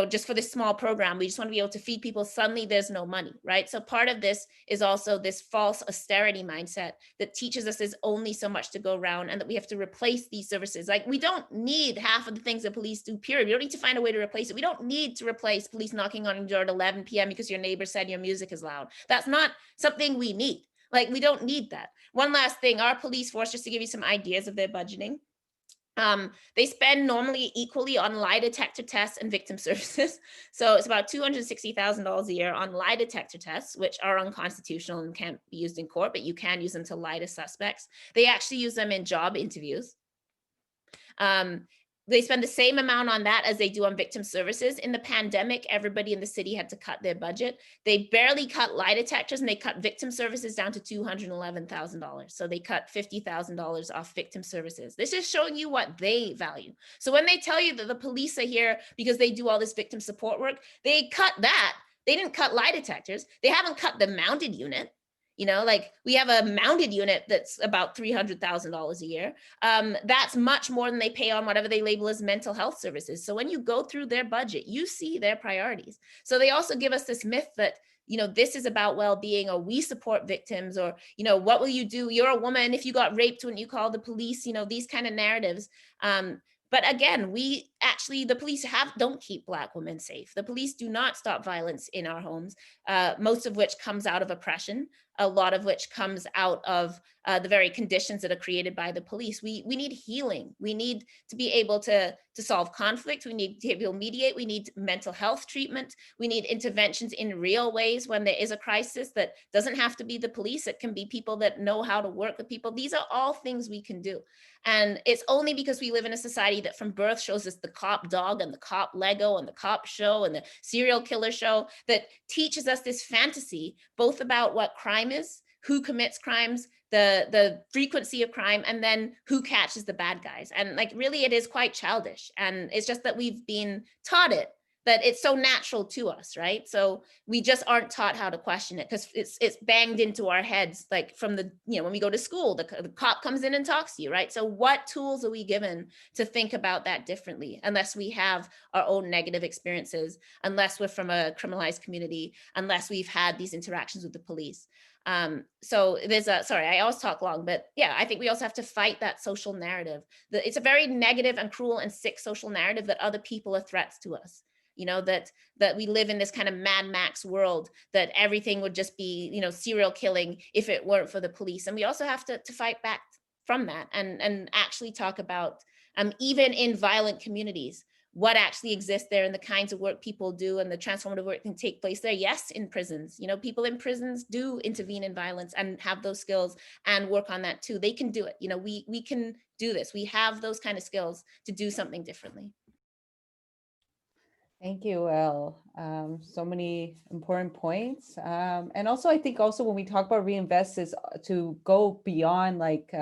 Speaker 1: just for this small program? We just want to be able to feed people. Suddenly there's no money, right? So part of this is also this false austerity mindset that teaches us there's only so much to go around and that we have to replace these services. Like, we don't need half of the things that police do, period. We don't need to find a way to replace it. We don't need to replace police knocking on your door at 11 p.m. because your neighbor said your music is loud. That's not something we need. Like, we don't need that. One last thing, our police force, just to give you some ideas of their budgeting, they spend normally equally on lie detector tests and victim services. So it's about $260,000 a year on lie detector tests, which are unconstitutional and can't be used in court, but you can use them to lie to suspects. They actually use them in job interviews. They spend the same amount on that as they do on victim services. In the pandemic, everybody in the city had to cut their budget. They barely cut lie detectors, and they cut victim services down to $211,000. So they cut $50,000 off victim services. This is showing you what they value. So when they tell you that the police are here because they do all this victim support work, they cut that. They didn't cut lie detectors. They haven't cut the mounted unit. Like, we have a mounted unit that's about $300,000 a year. That's much more than they pay on whatever they label as mental health services. So when you go through their budget, you see their priorities. So they also give us this myth that, this is about well-being, or we support victims, or, what will you do? You're a woman. If you got raped, wouldn't you call the police? These kind of narratives. But again, the police don't keep Black women safe. The police do not stop violence in our homes, most of which comes out of oppression, a lot of which comes out of the very conditions that are created by the police. We need healing. We need to be able to solve conflict. We need to be able to mediate. We need mental health treatment. We need interventions in real ways when there is a crisis that doesn't have to be the police. It can be people that know how to work with people. These are all things we can do. And it's only because we live in a society that from birth shows us the cop dog and the cop Lego and the cop show and the serial killer show that teaches us this fantasy, both about what crime is, who commits crimes, the frequency of crime, and then who catches the bad guys. And really, it is quite childish. And it's just that we've been taught it that it's so natural to us, right? So we just aren't taught how to question it because it's banged into our heads, like from the, when we go to school, the cop comes in and talks to you, right? So what tools are we given to think about that differently, unless we have our own negative experiences, unless we're from a criminalized community, unless we've had these interactions with the police? So there's sorry, I always talk long, but yeah, I think we also have to fight that social narrative. It's a very negative and cruel and sick social narrative that other people are threats to us. That we live in this kind of Mad Max world, that everything would just be, serial killing if it weren't for the police. And we also have to fight back from that and actually talk about, even in violent communities, what actually exists there and the kinds of work people do and the transformative work can take place there. Yes, in prisons, people in prisons do intervene in violence and have those skills and work on that too. They can do it. We can do this. We have those kind of skills to do something differently.
Speaker 2: Thank you, Elle. So many important points. And also, I think also when we talk about reinvest is to go beyond like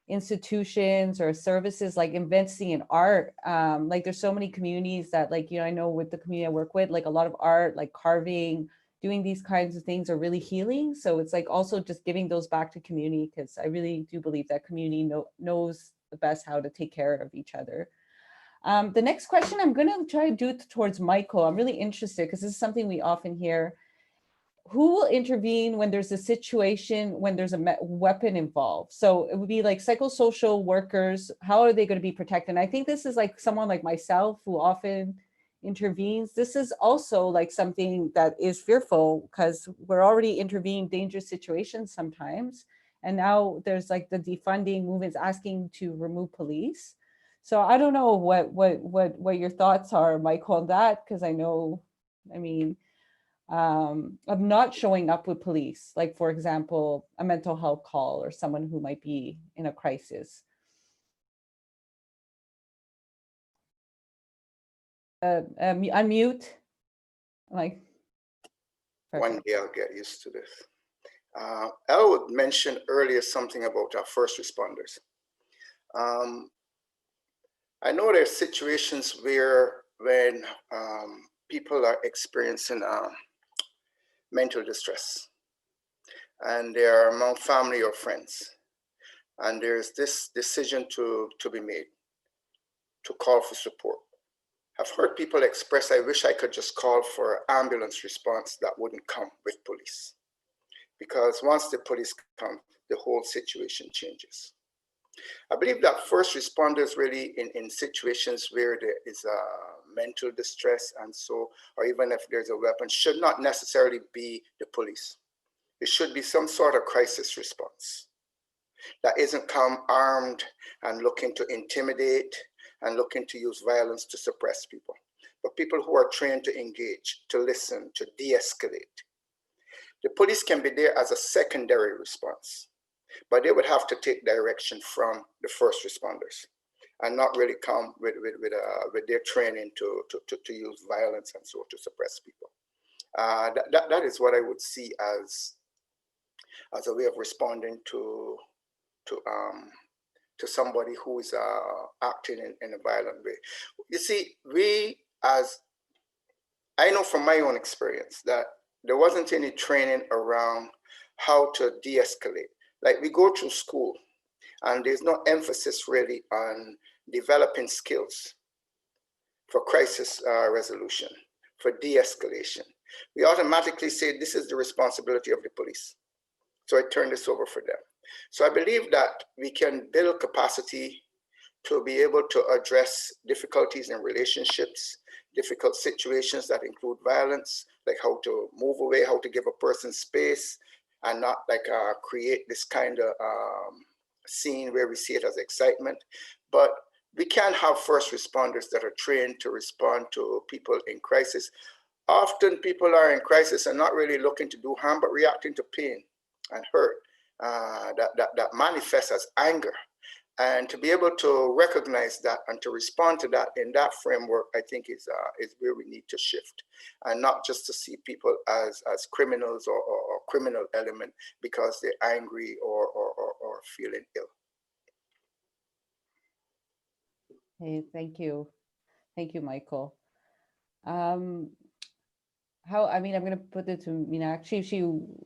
Speaker 2: institutions or services, like investing in art. Like there's so many communities that like, I know with the community I work with, like a lot of art, like carving, doing these kinds of things are really healing. So it's like also just giving those back to community, because I really do believe that community knows the best how to take care of each other. The next question, I'm going to try to do it towards Michael. I'm really interested because this is something we often hear. Who will intervene when there's a situation, when there's a weapon involved? So it would be like psychosocial workers. How are they going to be protected? And I think this is like someone like myself who often intervenes. This is also like something that is fearful because we're already intervening dangerous situations sometimes. And now there's like the defunding movements asking to remove police. So I don't know what your thoughts are, Michael, on that, because I know, of not showing up with police, like for example, a mental health call or someone who might be in a crisis. Unmute. Like,
Speaker 6: one day I'll get used to this. Elle mentioned earlier something about our first responders. I know there's situations where when people are experiencing mental distress and they're among family or friends, and there's this decision to be made to call for support. I've heard people express, I wish I could just call for ambulance response that wouldn't come with police. Because once the police come, the whole situation changes. I believe that first responders really in situations where there is a mental distress and so, or even if there's a weapon, should not necessarily be the police. It should be some sort of crisis response that isn't come armed and looking to intimidate and looking to use violence to suppress people, but people who are trained to engage, to listen, to de-escalate. The police can be there as a secondary response, but they would have to take direction from the first responders and not really come with their training to use violence and so to suppress people. That is what I would see as a way of responding to somebody who is acting in a violent way. You see, I know from my own experience that there wasn't any training around how to de-escalate. Like we go through school and there's no emphasis really on developing skills for crisis resolution, for de-escalation. We automatically say this is the responsibility of the police. So I turn this over for them. So I believe that we can build capacity to be able to address difficulties in relationships, difficult situations that include violence, like how to move away, how to give a person space, and not like create this kind of scene where we see it as excitement. But we can have first responders that are trained to respond to people in crisis. Often people are in crisis and not really looking to do harm, but reacting to pain and hurt that manifests as anger. And to be able to recognize that and to respond to that in that framework, I think is where we need to shift, and not just to see people as criminals or criminal element because they're angry or feeling ill.
Speaker 2: Hey, thank you, Michael. How, I mean, I'm going to put it to Mina, actually,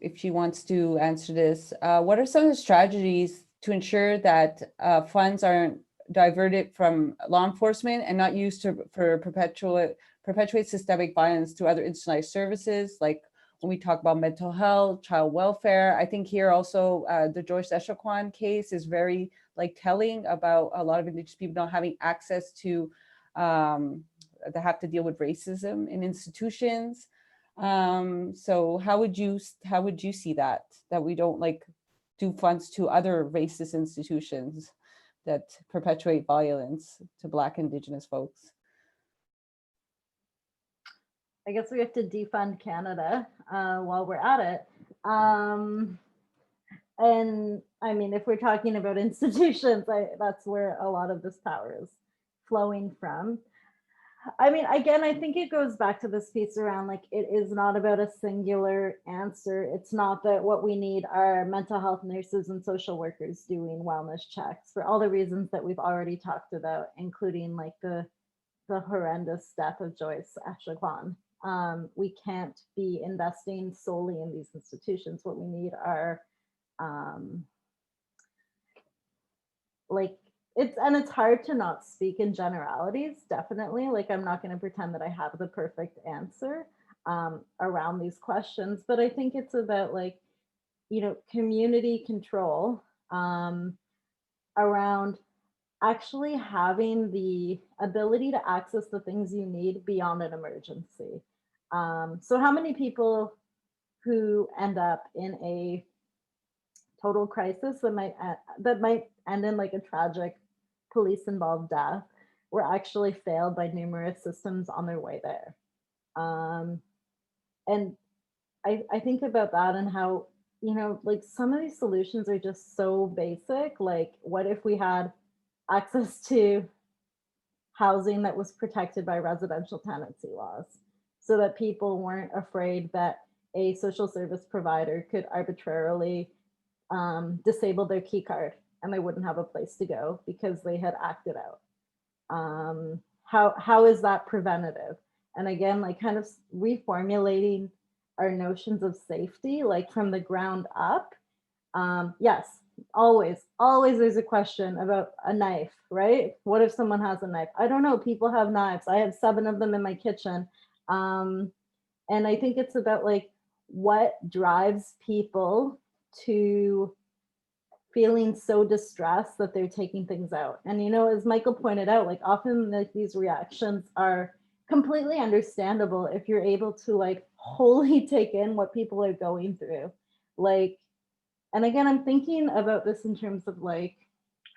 Speaker 2: if she wants to answer this. What are some of the strategies to ensure that funds aren't diverted from law enforcement and not used for perpetuate systemic violence to other institutionalized services, like when we talk about mental health, child welfare? I think here also the George Echaquan case is very telling about a lot of Indigenous people not having access to, they have to deal with racism in institutions. So how would you see that we don't do funds to other racist institutions that perpetuate violence to Black Indigenous folks?
Speaker 4: I guess we have to defund Canada while we're at it. And I mean, if we're talking about institutions, that's where a lot of this power is flowing from. I mean, again, I think it goes back to this piece around it is not about a singular answer. It's not that what we need are mental health nurses and social workers doing wellness checks for all the reasons that we've already talked about, including the horrendous death of Joyce Echaquan. We can't be investing solely in these institutions. What we need are it's hard to not speak in generalities, definitely. I'm not going to pretend that I have the perfect answer around these questions, but I think it's about community control around actually having the ability to access the things you need beyond an emergency. So how many people who end up in a total crisis that might end in a tragic police involved death were actually failed by numerous systems on their way there? And I think about that and how, some of these solutions are just so basic. What if we had access to housing that was protected by residential tenancy laws so that people weren't afraid that a social service provider could arbitrarily disable their key card and they wouldn't have a place to go because they had acted out? How is that preventative? And again, kind of reformulating our notions of safety, from the ground up. Yes, always there's a question about a knife, right? What if someone has a knife? I don't know, people have knives. I have 7 of them in my kitchen. And I think it's about what drives people to feeling so distressed that they're taking things out. And as Michael pointed out, often these reactions are completely understandable if you're able to wholly take in what people are going through. And again, I'm thinking about this in terms of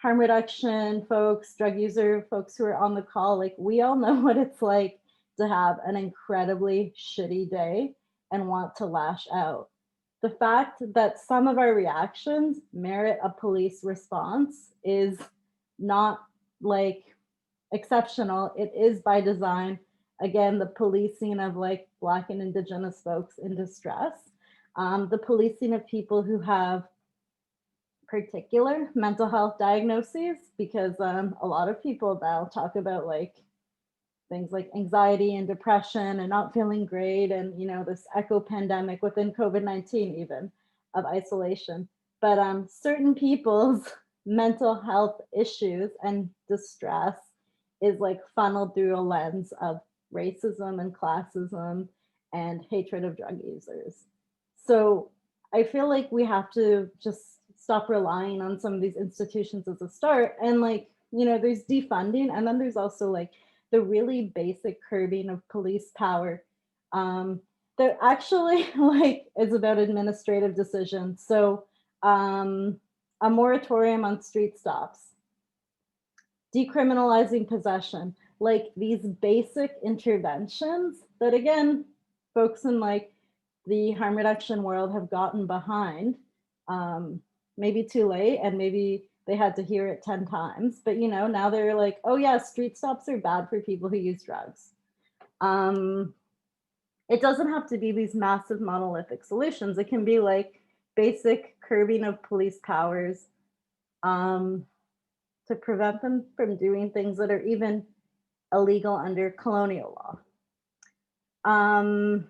Speaker 4: harm reduction folks, drug user folks who are on the call. We all know what it's like to have an incredibly shitty day and want to lash out. The fact that some of our reactions merit a police response is not exceptional. It is by design. Again, the policing of Black and Indigenous folks in distress, the policing of people who have particular mental health diagnoses, because a lot of people now talk about things like anxiety and depression and not feeling great, and this echo pandemic within COVID-19 even of isolation. But certain people's mental health issues and distress is funneled through a lens of racism and classism and hatred of drug users. So I feel we have to just stop relying on some of these institutions as a start. And there's defunding, and then there's also the really basic curbing of police power that actually is about administrative decisions. So a moratorium on street stops, decriminalizing possession, these basic interventions that, again, folks in the harm reduction world have gotten behind, maybe too late, and maybe they had to hear it 10 times, but now they're oh yeah, street stops are bad for people who use drugs. It doesn't have to be these massive monolithic solutions. It can be basic curbing of police powers to prevent them from doing things that are even illegal under colonial law. I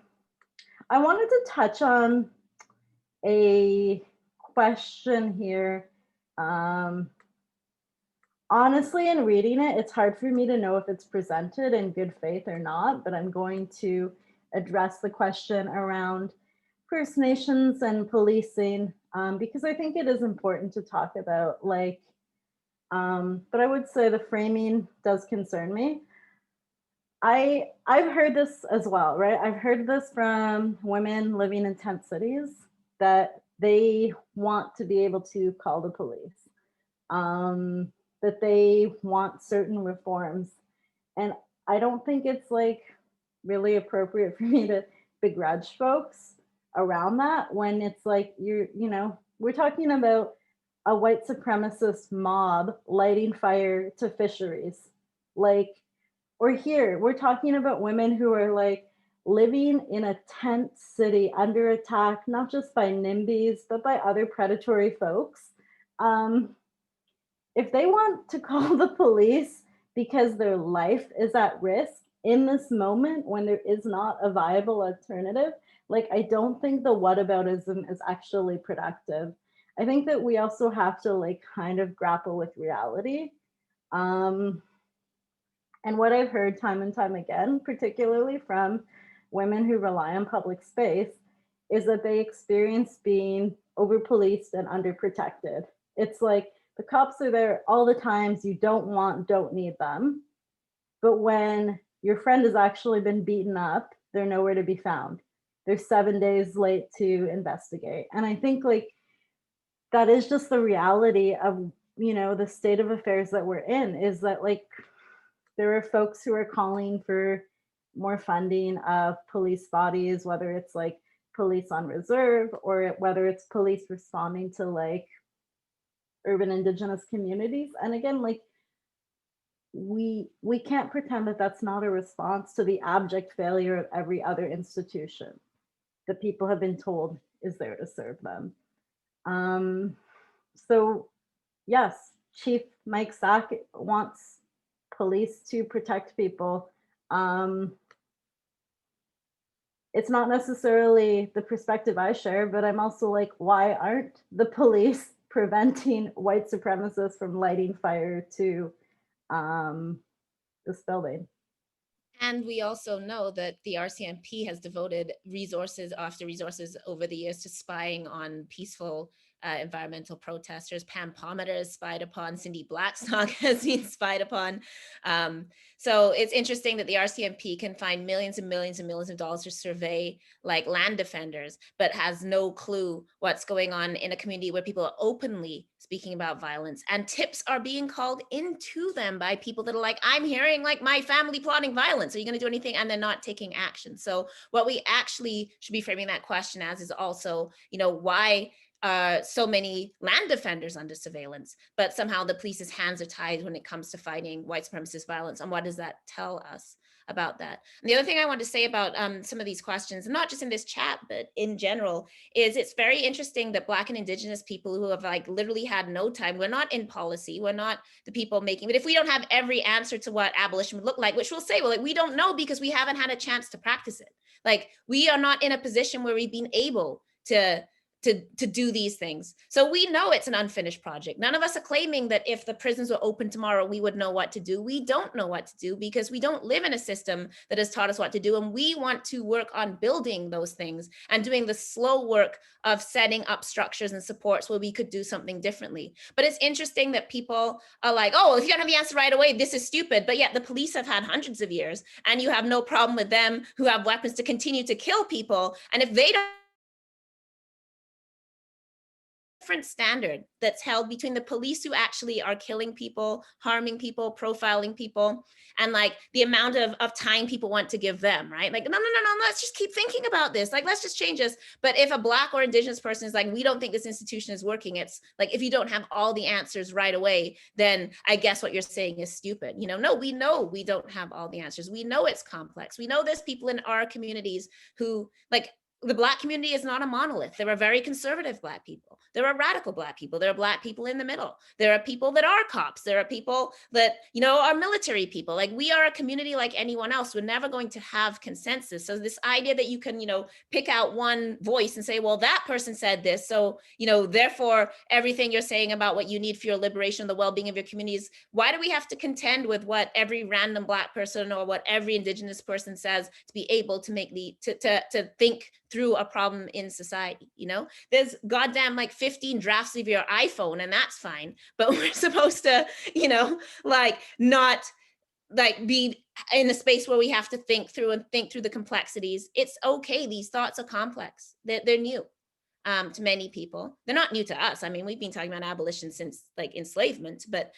Speaker 4: wanted to touch on a question here. Honestly, in reading it, it's hard for me to know if it's presented in good faith or not, but I'm going to address the question around First Nations and policing, because I think it is important to talk about, like, but I would say the framing does concern me. I've heard this as well, right? I've heard this from women living in tent cities that they want to be able to call the police, that they want certain reforms. And I don't think it's like really appropriate for me to begrudge folks around that when it's like we're talking about a white supremacist mob lighting fire to fisheries. Like, or here, we're talking about women who are like living in a tent city under attack, not just by NIMBYs, but by other predatory folks. If they want to call the police because their life is at risk in this moment when there is not a viable alternative, like, I don't think the whataboutism is actually productive. I think that we also have to like kind of grapple with reality. And what I've heard time and time again, particularly from women who rely on public space, is that they experience being over-policed and underprotected. It's like the cops are there all the times you don't need them. But when your friend has actually been beaten up, they're nowhere to be found. They're 7 days late to investigate. And I think like that is just the reality of, the state of affairs that we're in, is that like there are folks who are calling for more funding of police bodies, whether it's like police on reserve or whether it's police responding to like urban indigenous communities. And again, like we can't pretend that that's not a response to the abject failure of every other institution that people have been told is there to serve them. So yes, Chief Mike Sack wants police to protect people. It's not necessarily the perspective I share, but I'm also like, why aren't the police preventing white supremacists from lighting fire to this building?
Speaker 1: And we also know that the RCMP has devoted resources after resources over the years to spying on peaceful environmental protesters. Pam Palmater is spied upon. Cindy Blackstock has been spied upon. So it's interesting that the RCMP can find millions and millions and millions of dollars to survey like land defenders, but has no clue what's going on in a community where people are openly speaking about violence, and tips are being called into them by people that are like, I'm hearing like my family plotting violence. Are you going to do anything? And they're not taking action. So what we actually should be framing that question as is also, why so many land defenders under surveillance, but somehow the police's hands are tied when it comes to fighting white supremacist violence. And what does that tell us about that? And the other thing I want to say about some of these questions, and not just in this chat, but in general, is it's very interesting that Black and Indigenous people who have like literally had no time, we're not in policy, we're not the people making, but if we don't have every answer to what abolition would look like, which we'll say, well, like, we don't know because we haven't had a chance to practice it. Like, we are not in a position where we've been able to do these things. So we know it's an unfinished project. None of us are claiming that if the prisons were open tomorrow, we would know what to do. We don't know what to do because we don't live in a system that has taught us what to do. And we want to work on building those things and doing the slow work of setting up structures and supports where we could do something differently. But it's interesting that people are like, oh, if you don't have the answer right away, this is stupid. But yet the police have had hundreds of years and you have no problem with them who have weapons to continue to kill people. And if they don't, different standard that's held between the police who actually are killing people, harming people, profiling people, and like the amount of time people want to give them, right? Like, no, let's just keep thinking about this. Like, let's just change this. But if a Black or Indigenous person is like, we don't think this institution is working, it's like, if you don't have all the answers right away, then I guess what you're saying is stupid. No, we know we don't have all the answers. We know it's complex. We know there's people in our communities who, like, the Black community is not a monolith. There are very conservative Black people. There are radical Black people. There are Black people in the middle. There are people that are cops. There are people that, you know, are military people. Like, we are a community like anyone else. We're never going to have consensus. So this idea that you can, you know, pick out one voice and say, well, that person said this, so, you know, therefore everything you're saying about what you need for your liberation, the well-being of your communities, why do we have to contend with what every random Black person or what every Indigenous person says to be able to make to think through a problem in society? You know, there's goddamn like 15 drafts of your iPhone, and that's fine, but we're supposed to, you know, like not like be in a space where we have to think through the complexities. It's okay. These thoughts are complex. They're new to many people. They're not new to us. I mean, we've been talking about abolition since like enslavement, but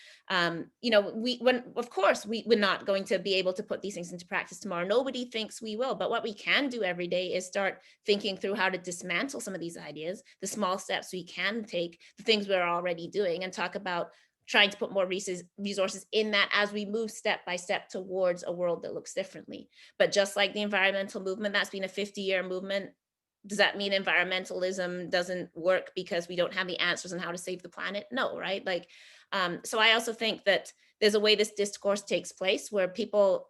Speaker 1: you know, we're not going to be able to put these things into practice tomorrow. Nobody thinks we will, but what we can do every day is start thinking through how to dismantle some of these ideas, the small steps we can take, the things we're already doing, and talk about trying to put more resources in that as we move step by step towards a world that looks differently. But just like the environmental movement, that's been a 50-year movement. Does that mean environmentalism doesn't work because we don't have the answers on how to save the planet? No, right? Like, so I also think that there's a way this discourse takes place where people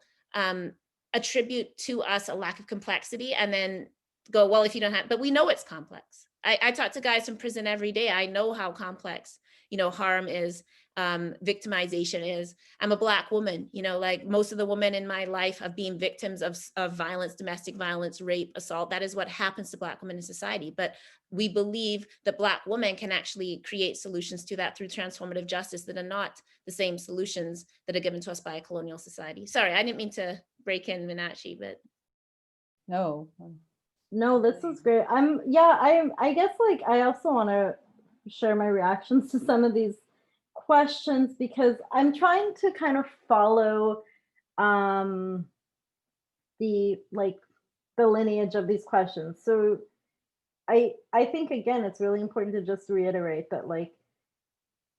Speaker 1: attribute to us a lack of complexity and then go, well, if you don't have, but we know it's complex. I talk to guys from prison every day. I know how complex, you know, harm is, victimization is. I'm a Black woman, you know, like most of the women in my life have been victims of violence, domestic violence, rape, assault. That is what happens to Black women in society. But we believe that Black women can actually create solutions to that through transformative justice that are not the same solutions that are given to us by a colonial society. Sorry, I didn't mean to break in, Minachi, but.
Speaker 2: No.
Speaker 4: No, this was great. I guess like I also want to share my reactions to some of these questions because I'm trying to kind of follow the lineage of these questions. So I think again it's really important to just reiterate that like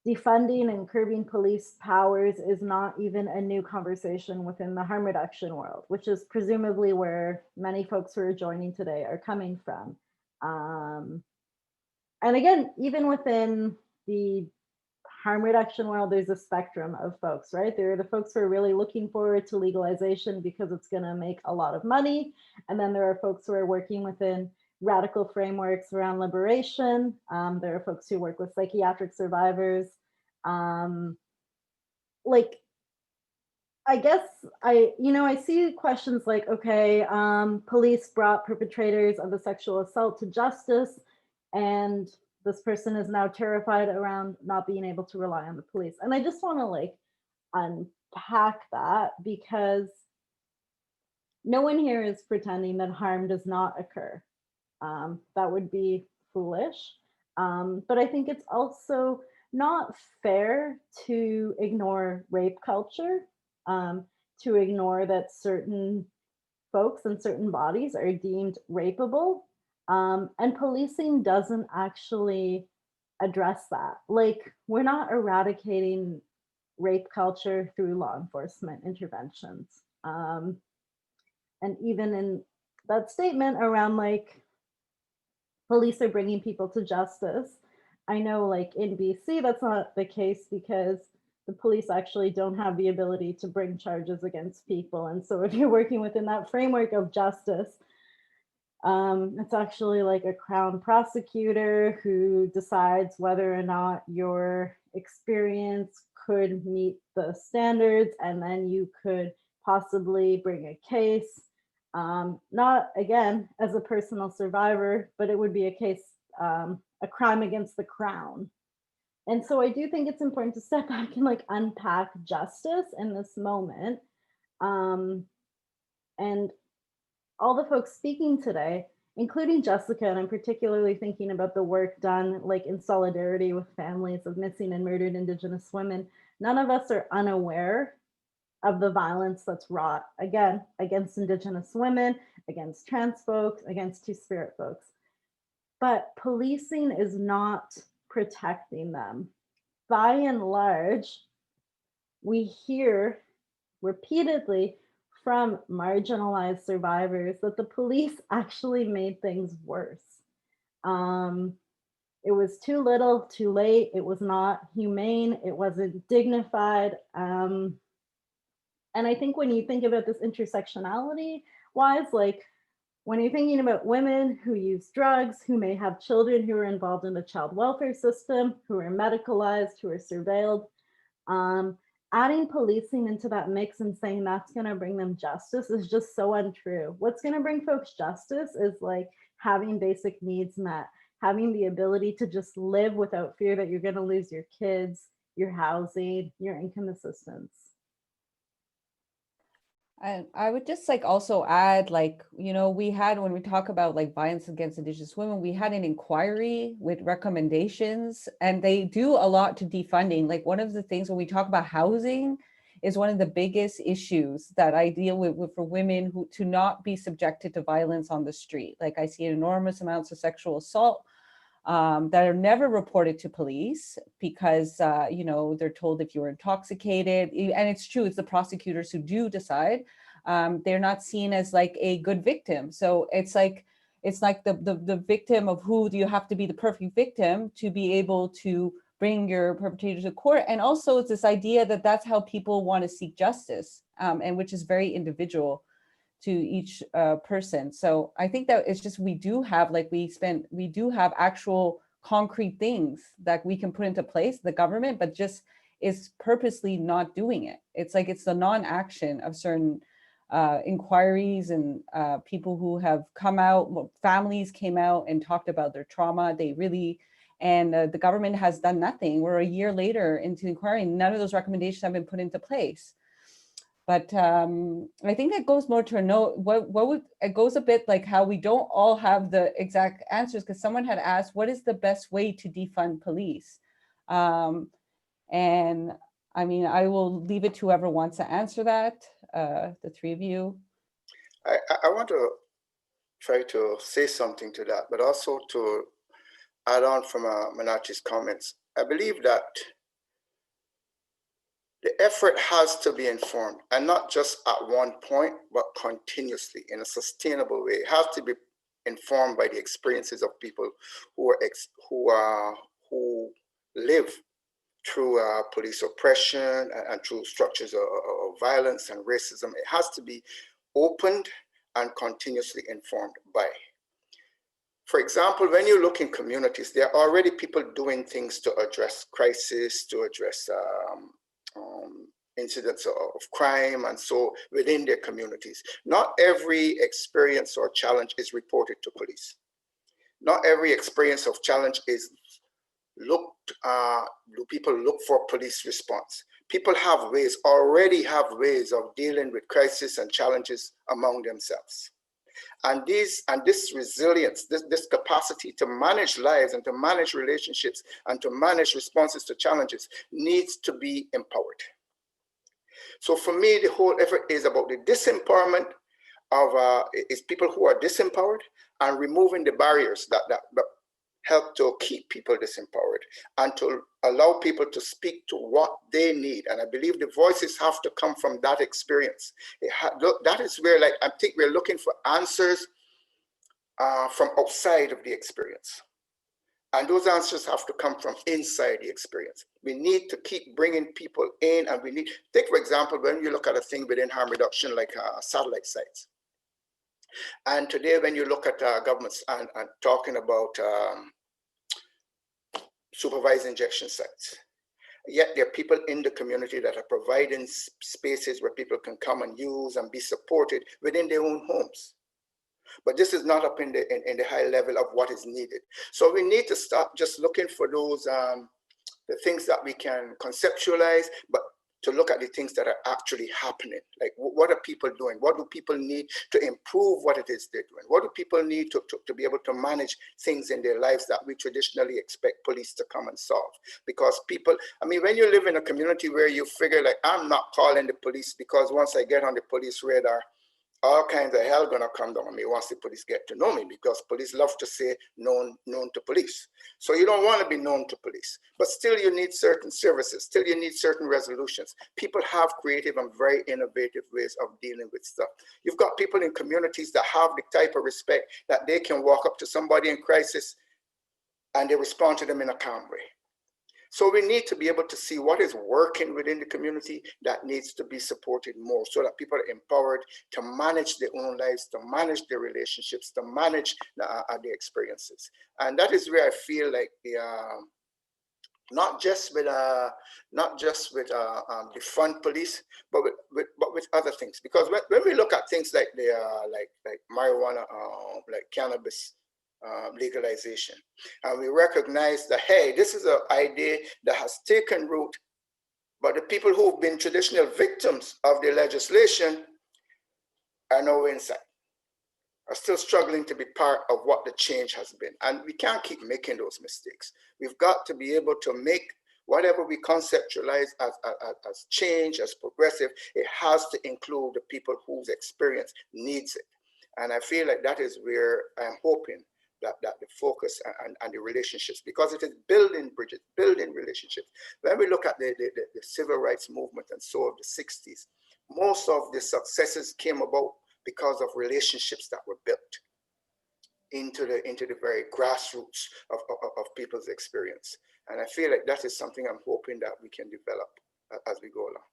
Speaker 4: defunding and curbing police powers is not even a new conversation within the harm reduction world, which is presumably where many folks who are joining today are coming from. And again, even within the harm reduction world, there's a spectrum of folks, right? There are the folks who are really looking forward to legalization because it's going to make a lot of money. And then there are folks who are working within radical frameworks around liberation. There are folks who work with psychiatric survivors. Like, I guess I see questions like, okay, police brought perpetrators of the sexual assault to justice, and this person is now terrified around not being able to rely on the police. And I just want to like unpack that because no one here is pretending that harm does not occur. That would be foolish. But I think it's also not fair to ignore rape culture, to ignore that certain folks and certain bodies are deemed rapeable. And policing doesn't actually address that. Like, we're not eradicating rape culture through law enforcement interventions. And even in that statement around like, police are bringing people to justice, I know like in BC, that's not the case because the police actually don't have the ability to bring charges against people. And so if you're working within that framework of justice, it's actually like a Crown prosecutor who decides whether or not your experience could meet the standards, and then you could possibly bring a case. Not again as a personal survivor, but it would be a case, a crime against the Crown. And so I do think it's important to step back and like unpack justice in this moment. And all the folks speaking today, including Jessica, and I'm particularly thinking about the work done like in solidarity with families of missing and murdered Indigenous women, none of us are unaware of the violence that's wrought, again, against Indigenous women, against trans folks, against Two-Spirit folks. But policing is not protecting them. By and large, we hear repeatedly from marginalized survivors that the police actually made things worse. It was too little, too late. It was not humane. It wasn't dignified. And I think when you think about this intersectionality wise, like when you're thinking about women who use drugs, who may have children who are involved in the child welfare system, who are medicalized, who are surveilled, adding policing into that mix and saying that's going to bring them justice is just so untrue. What's going to bring folks justice is like having basic needs met, having the ability to just live without fear that you're going to lose your kids, your housing, your income assistance.
Speaker 2: And I would just like also add, like, you know, we had, when we talk about like violence against Indigenous women, we had an inquiry with recommendations, and they do a lot to defunding. Like one of the things when we talk about housing is one of the biggest issues that I deal with for women who to not be subjected to violence on the street. Like I see enormous amounts of sexual assault that are never reported to police because, you know, they're told if you're intoxicated, and it's true, it's the prosecutors who do decide, they're not seen as like a good victim. So it's like the victim of who do you have to be the perfect victim to be able to bring your perpetrator to court. And also it's this idea that that's how people want to seek justice, and which is very individual to each person. So I think that it's just, we do have actual concrete things that we can put into place, the government, but just is purposely not doing it. It's like, it's the non-action of certain inquiries and people who have come out, families came out and talked about their trauma. They really, and the government has done nothing. We're a year later into the inquiry, none of those recommendations have been put into place. But I think that goes more to a note, it goes a bit like how we don't all have the exact answers, because someone had asked, what is the best way to defund police? And I mean, I will leave it to whoever wants to answer that, the three of you.
Speaker 6: I want to try to say something to that, but also to add on from Manachi's comments. I believe that the effort has to be informed, and not just at one point, but continuously in a sustainable way. It has to be informed by the experiences of people who live through police oppression and through structures of violence and racism. It has to be opened and continuously informed by. For example, when you look in communities, there are already people doing things to address crisis, to address incidents of crime, and so within their communities. Not every experience or challenge is reported to police. Not every experience of challenge is do people look for police response. People already have ways of dealing with crisis and challenges among themselves. And this resilience, this capacity to manage lives and to manage relationships and to manage responses to challenges needs to be empowered. So for me, the whole effort is about the disempowerment of is people who are disempowered, and removing the barriers that help to keep people disempowered and to allow people to speak to what they need. And I believe the voices have to come from that experience. That is where, like, I think we're looking for answers from outside of the experience. And those answers have to come from inside the experience. We need to keep bringing people in, and we need, take for example, when you look at a thing within harm reduction, like satellite sites. And today, when you look at governments and talking about supervised injection sites, yet there are people in the community that are providing spaces where people can come and use and be supported within their own homes. But this is not up in the high level of what is needed. So we need to stop just looking for those the things that we can conceptualize, but to look at the things that are actually happening. Like, what are people doing? What do people need to improve what it is they're doing? What do people need to be able to manage things in their lives that we traditionally expect police to come and solve? Because people, I mean, when you live in a community where you figure, like, I'm not calling the police because once I get on the police radar, all kinds of hell gonna come down on me once the police get to know me, because police love to say known to police. So you don't want to be known to police, but still you need certain services, still you need certain resolutions. People have creative and very innovative ways of dealing with stuff. You've got people in communities that have the type of respect that they can walk up to somebody in crisis and they respond to them in a calm way. So we need to be able to see what is working within the community that needs to be supported more, so that people are empowered to manage their own lives, to manage their relationships, to manage the experiences. And that is where I feel like the not just with defund police, but with other things. Because when we look at things like the like marijuana, like cannabis legalization, and we recognize that, hey, this is an idea that has taken root, but the people who've been traditional victims of the legislation are now inside, are still struggling to be part of what the change has been. And we can't keep making those mistakes. We've got to be able to make whatever we conceptualize as change, as progressive, it has to include the people whose experience needs it. And I feel like that is where I'm hoping that the focus and the relationships, because it is building bridges, building relationships. When we look at the civil rights movement and so of the 60s, most of the successes came about because of relationships that were built into the very grassroots of people's experience. And I feel like that is something I'm hoping that we can develop as we go along.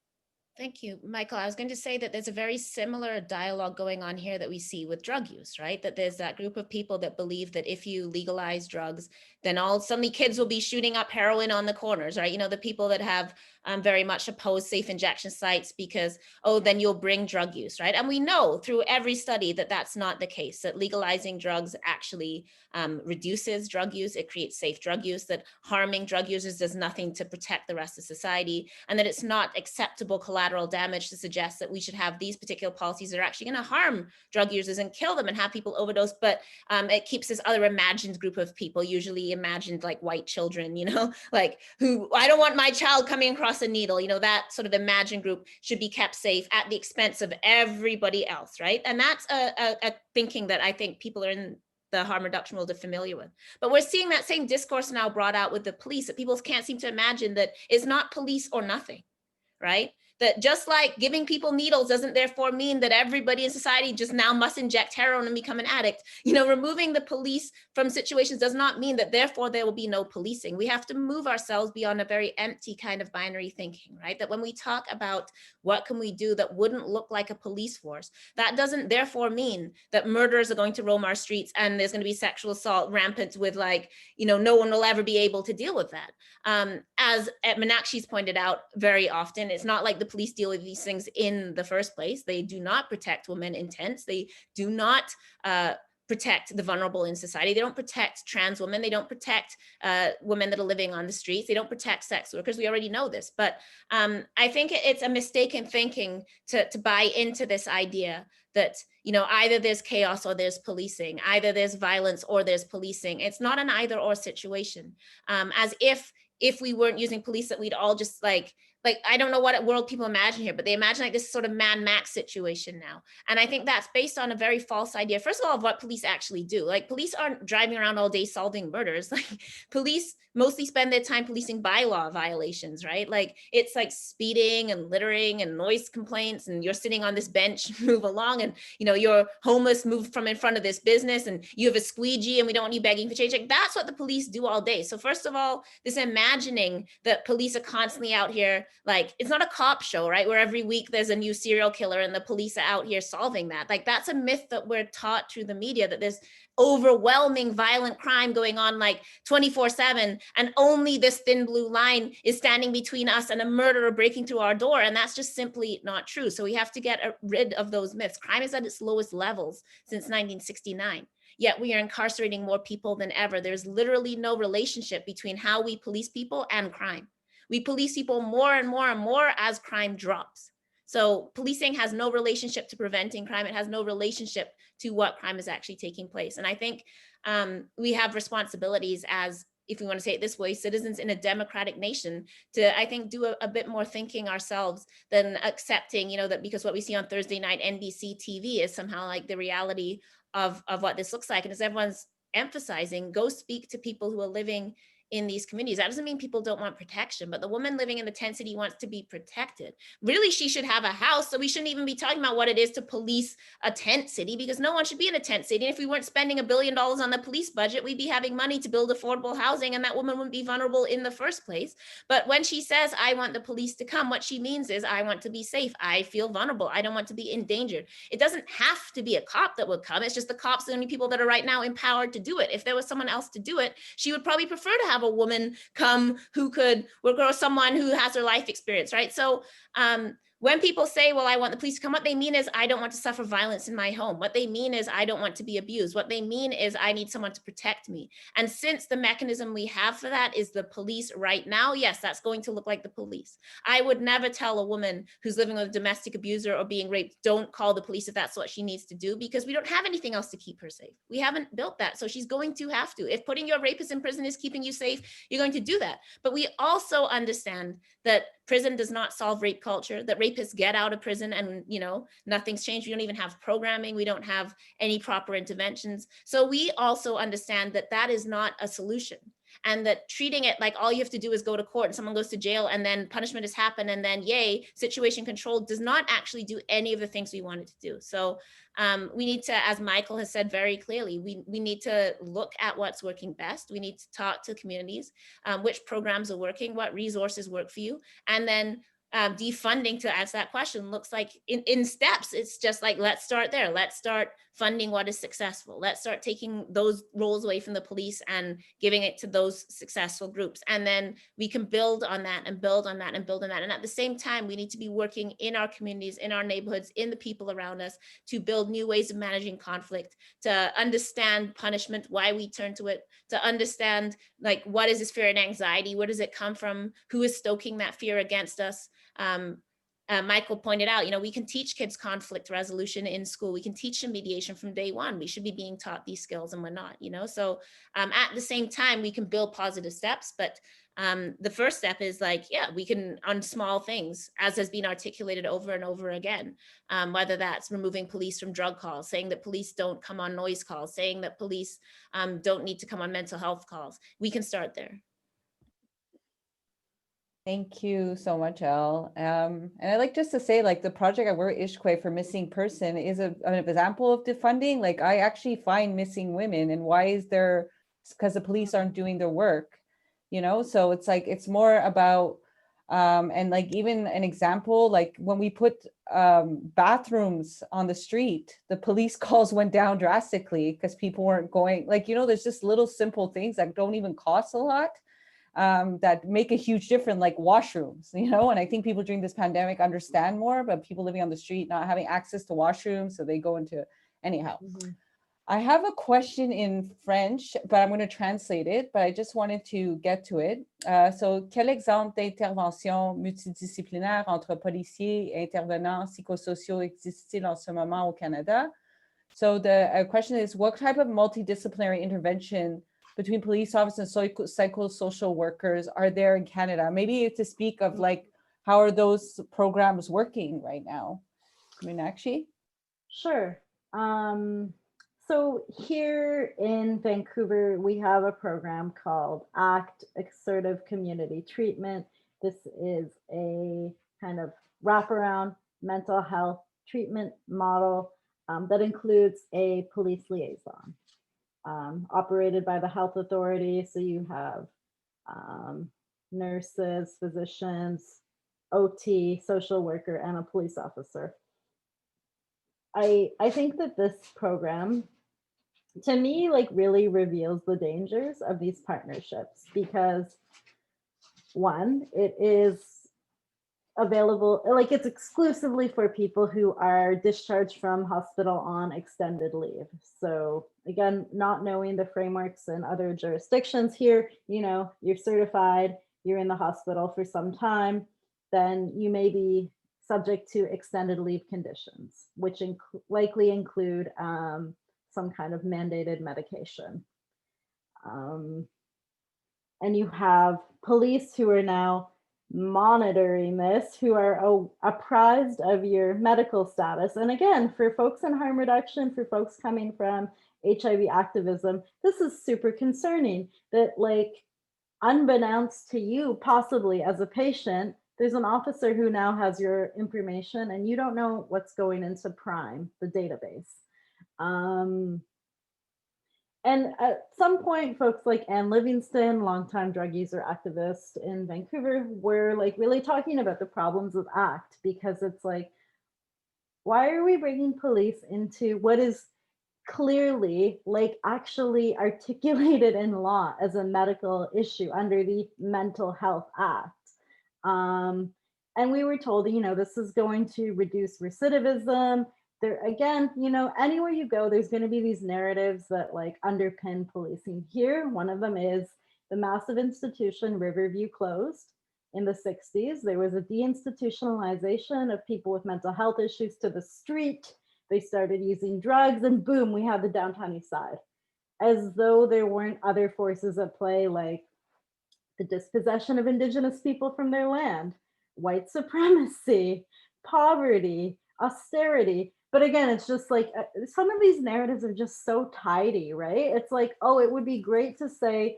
Speaker 1: Thank you, Michael. I was going to say that there's a very similar dialogue going on here that we see with drug use, right? That there's that group of people that believe that if you legalize drugs, then suddenly kids will be shooting up heroin on the corners, right? You know, the people that have very much opposed safe injection sites because, oh, then you'll bring drug use, right? And we know through every study that that's not the case, that legalizing drugs actually reduces drug use, it creates safe drug use, that harming drug users does nothing to protect the rest of society, and that it's not acceptable collateral damage to suggest that we should have these particular policies that are actually going to harm drug users and kill them and have people overdose, but it keeps this other imagined group of people, usually imagined like white children, you know, like who, I don't want my child coming across a needle, you know, that sort of imagined group should be kept safe at the expense of everybody else, right? And that's a thinking that I think people are in the harm reduction world are familiar with. But we're seeing that same discourse now brought out with the police, that people can't seem to imagine that it's not police or nothing, right? That just like giving people needles doesn't therefore mean that everybody in society just now must inject heroin and become an addict. You know, removing the police from situations does not mean that therefore there will be no policing. We have to move ourselves beyond a very empty kind of binary thinking, right? That when we talk about what can we do that wouldn't look like a police force, that doesn't therefore mean that murderers are going to roam our streets and there's going to be sexual assault rampant with, like, you know, no one will ever be able to deal with that. As Meenakshi's pointed out very often, it's not like the police deal with these things in the first place. They do not protect women in tents. They do not protect the vulnerable in society. They don't protect trans women. They don't protect women that are living on the streets. They don't protect sex workers. We already know this. But I think it's a mistaken thinking to buy into this idea that, you know, either there's chaos or there's policing, either there's violence or there's policing. It's not an either or situation. As if we weren't using police, that we'd all just like I don't know what world people imagine here, but they imagine like this sort of Mad Max situation now. And I think that's based on a very false idea, first of all, of what police actually do. Like, police aren't driving around all day solving murders. Like, police mostly spend their time policing bylaw violations, right? Like, it's like speeding and littering and noise complaints, and you're sitting on this bench, move along, and, you know, you're homeless, move from in front of this business, and you have a squeegee and we don't want you begging for change. Like, that's what the police do all day. So first of all, this imagining that police are constantly out here, like, it's not a cop show, right? Where every week there's a new serial killer and the police are out here solving that. Like, that's a myth that we're taught through the media, that there's overwhelming violent crime going on like 24/7, and only this thin blue line is standing between us and a murderer breaking through our door. And that's just simply not true. So we have to get rid of those myths. Crime is at its lowest levels since 1969. Yet we are incarcerating more people than ever. There's literally no relationship between how we police people and crime. We police people more and more and more as crime drops. So policing has no relationship to preventing crime. It has no relationship to what crime is actually taking place. And I think we have responsibilities as if we want to say it this way, citizens in a democratic nation to, I think, do a bit more thinking ourselves than accepting, that because what we see on Thursday night NBC TV is somehow like the reality of what this looks like. And as everyone's emphasizing, go speak to people who are living in these communities. That doesn't mean people don't want protection, but the woman living in the tent city wants to be protected. Really, she should have a house. So we shouldn't even be talking about what it is to police a tent city, because no one should be in a tent city. And if we weren't spending $1 billion on the police budget, we'd be having money to build affordable housing, and that woman wouldn't be vulnerable in the first place. But when she says, I want the police to come, what she means is, I want to be safe. I feel vulnerable. I don't want to be endangered. It doesn't have to be a cop that would come. It's just the cops are the only people that are right now empowered to do it. If there was someone else to do it, she would probably prefer to have a woman come who could work, or someone who has her life experience, right? So when people say, well, I want the police to come, what they mean is, I don't want to suffer violence in my home. What they mean is, I don't want to be abused. What they mean is, I need someone to protect me. And since the mechanism we have for that is the police right now, yes, that's going to look like the police. I would never tell a woman who's living with a domestic abuser or being raped, don't call the police if that's what she needs to do, because we don't have anything else to keep her safe. We haven't built that. So she's going to have to. If putting your rapist in prison is keeping you safe, you're going to do that. But we also understand that prison does not solve rape culture, that rapists get out of prison and, nothing's changed. We don't even have programming. We don't have any proper interventions. So we also understand that that is not a solution, and that treating it like all you have to do is go to court and someone goes to jail and then punishment has happened and then yay, situation control, does not actually do any of the things we wanted to do. So we need to, as Michael has said very clearly, we need to look at what's working best. We need to talk to communities, which programs are working, what resources work for you, and then defunding, to answer that question, looks like in steps. It's just like, let's start there. Let's start funding what is successful. Let's start taking those roles away from the police and giving it to those successful groups. And then we can build on that and build on that and build on that. And at the same time, we need to be working in our communities, in our neighborhoods, in the people around us, to build new ways of managing conflict, to understand punishment, why we turn to it, to understand, like, what is this fear and anxiety? Where does it come from? Who is stoking that fear against us? Michael pointed out, we can teach kids conflict resolution in school. We can teach them mediation from day one. We should be being taught these skills, and we're not, So at the same time, we can build positive steps. But the first step is we can, on small things, as has been articulated over and over again, whether that's removing police from drug calls, saying that police don't come on noise calls, saying that police don't need to come on mental health calls. We can start there.
Speaker 2: Thank you so much, Elle. And I'd like just to say, the project at We're Ishkwe for missing person is an example of defunding. I actually find missing women, and why is there? Because the police aren't doing their work, So it's more about, and even an example, when we put bathrooms on the street, the police calls went down drastically because people weren't going. There's just little simple things that don't even cost a lot. That make a huge difference, like washrooms, and I think people during this pandemic understand more, but people living on the street not having access to washrooms, so they go into anyhow. I have a question in French, but I'm going to translate it, but I just wanted to get to it. So, quel exemple d'intervention multidisciplinaire entre policiers et intervenants psychosociaux existe-t-il en ce moment au Canada? So the question is, what type of multidisciplinary intervention between police officers and psychosocial workers are there in Canada? Maybe to speak of how are those programs working right now? Meenakshi?
Speaker 4: Sure. So here in Vancouver, we have a program called ACT, Assertive Community Treatment. This is a kind of wraparound mental health treatment model that includes a police liaison. Operated by the health authority. So you have nurses, physicians, OT, social worker, and a police officer. I think that this program, to me, really reveals the dangers of these partnerships, because one, it is available, it's exclusively for people who are discharged from hospital on extended leave. So again, not knowing the frameworks in other jurisdictions here, you're certified, you're in the hospital for some time, then you may be subject to extended leave conditions, which likely include some kind of mandated medication. and you have police who are now monitoring this, who are apprised of your medical status. And again, for folks in harm reduction, for folks coming from HIV activism, this is super concerning that, like, unbeknownst to you, possibly as a patient, there's an officer who now has your information and you don't know what's going into Prime, the database. And at some point, folks like Anne Livingston, longtime drug user activist in Vancouver, were like really talking about the problems of ACT, because it's like, why are we bringing police into what is clearly like actually articulated in law as a medical issue under the Mental Health Act? And we were told, you know, this is going to reduce recidivism. There, again, you know, anywhere you go, there's going to be these narratives that like underpin policing. Here, one of them is the massive institution Riverview closed in the 60s. There was a deinstitutionalization of people with mental health issues to the street. They started using drugs, and boom, we had the downtown east side. As though there weren't other forces at play, like the dispossession of Indigenous people from their land, white supremacy, poverty, austerity. But again, it's just like some of these narratives are just so tidy, right? It's like, oh, it would be great to say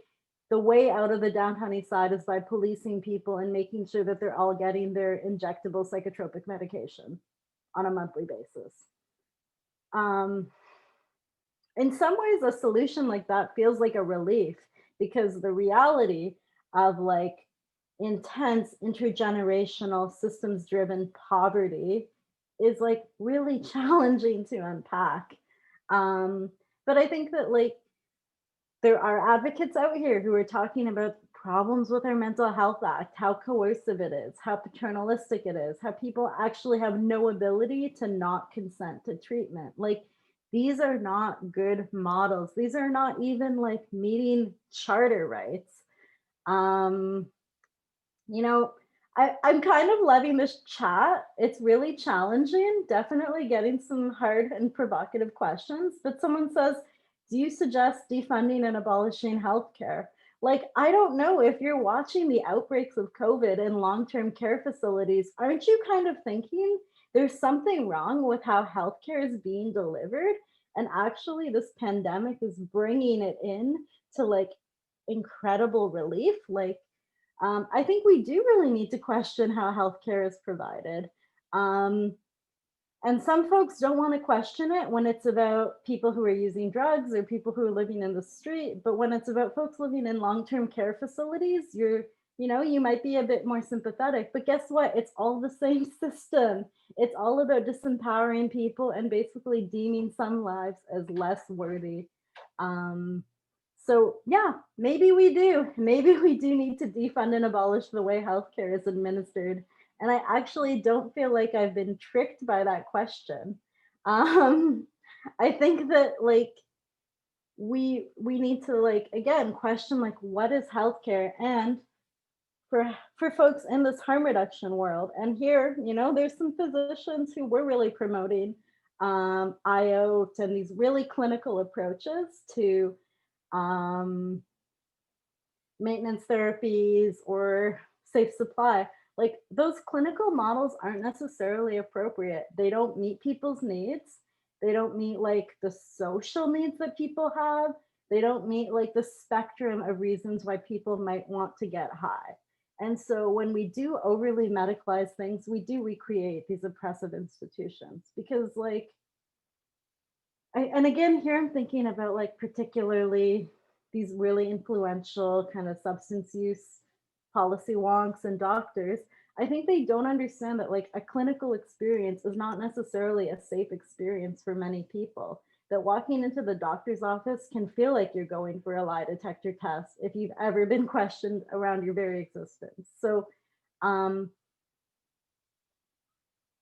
Speaker 4: the way out of the downtown east side is by policing people and making sure that they're all getting their injectable psychotropic medication on a monthly basis. In some ways, a solution like that feels like a relief, because the reality of like intense intergenerational systems driven poverty is like really challenging to unpack. But I think that like there are advocates out here who are talking about problems with our Mental Health Act, how coercive it is, how paternalistic it is, how people actually have no ability to not consent to treatment. Like, these are not good models. These are not even like meeting charter rights. You know, I'm kind of loving this chat. It's really challenging, definitely getting some hard and provocative questions. But someone says, do you suggest defunding and abolishing healthcare? Like, I don't know, if you're watching the outbreaks of COVID in long-term care facilities, aren't you kind of thinking there's something wrong with how healthcare is being delivered? And actually this pandemic is bringing it in to like incredible relief. Like, I think we do really need to question how healthcare is provided. And some folks don't want to question it when it's about people who are using drugs or people who are living in the street. But when it's about folks living in long-term care facilities, you might be a bit more sympathetic. But guess what? It's all the same system. It's all about disempowering people and basically deeming some lives as less worthy. So yeah, maybe we do need to defund and abolish the way healthcare is administered. And I actually don't feel like I've been tricked by that question. I think that like we need to like, again, question like, what is healthcare? And for folks in this harm reduction world, and here, you know, there's some physicians who were really promoting IO and these really clinical approaches to maintenance therapies or safe supply. Like, those clinical models aren't necessarily appropriate. They don't meet people's needs. They don't meet like the social needs that people have. They don't meet like the spectrum of reasons why people might want to get high. And so when we do overly medicalize things, we do recreate these oppressive institutions, because like, and again, here I'm thinking about like particularly these really influential kind of substance use policy wonks and doctors. I think they don't understand that like a clinical experience is not necessarily a safe experience for many people. That walking into the doctor's office can feel like you're going for a lie detector test if you've ever been questioned around your very existence. So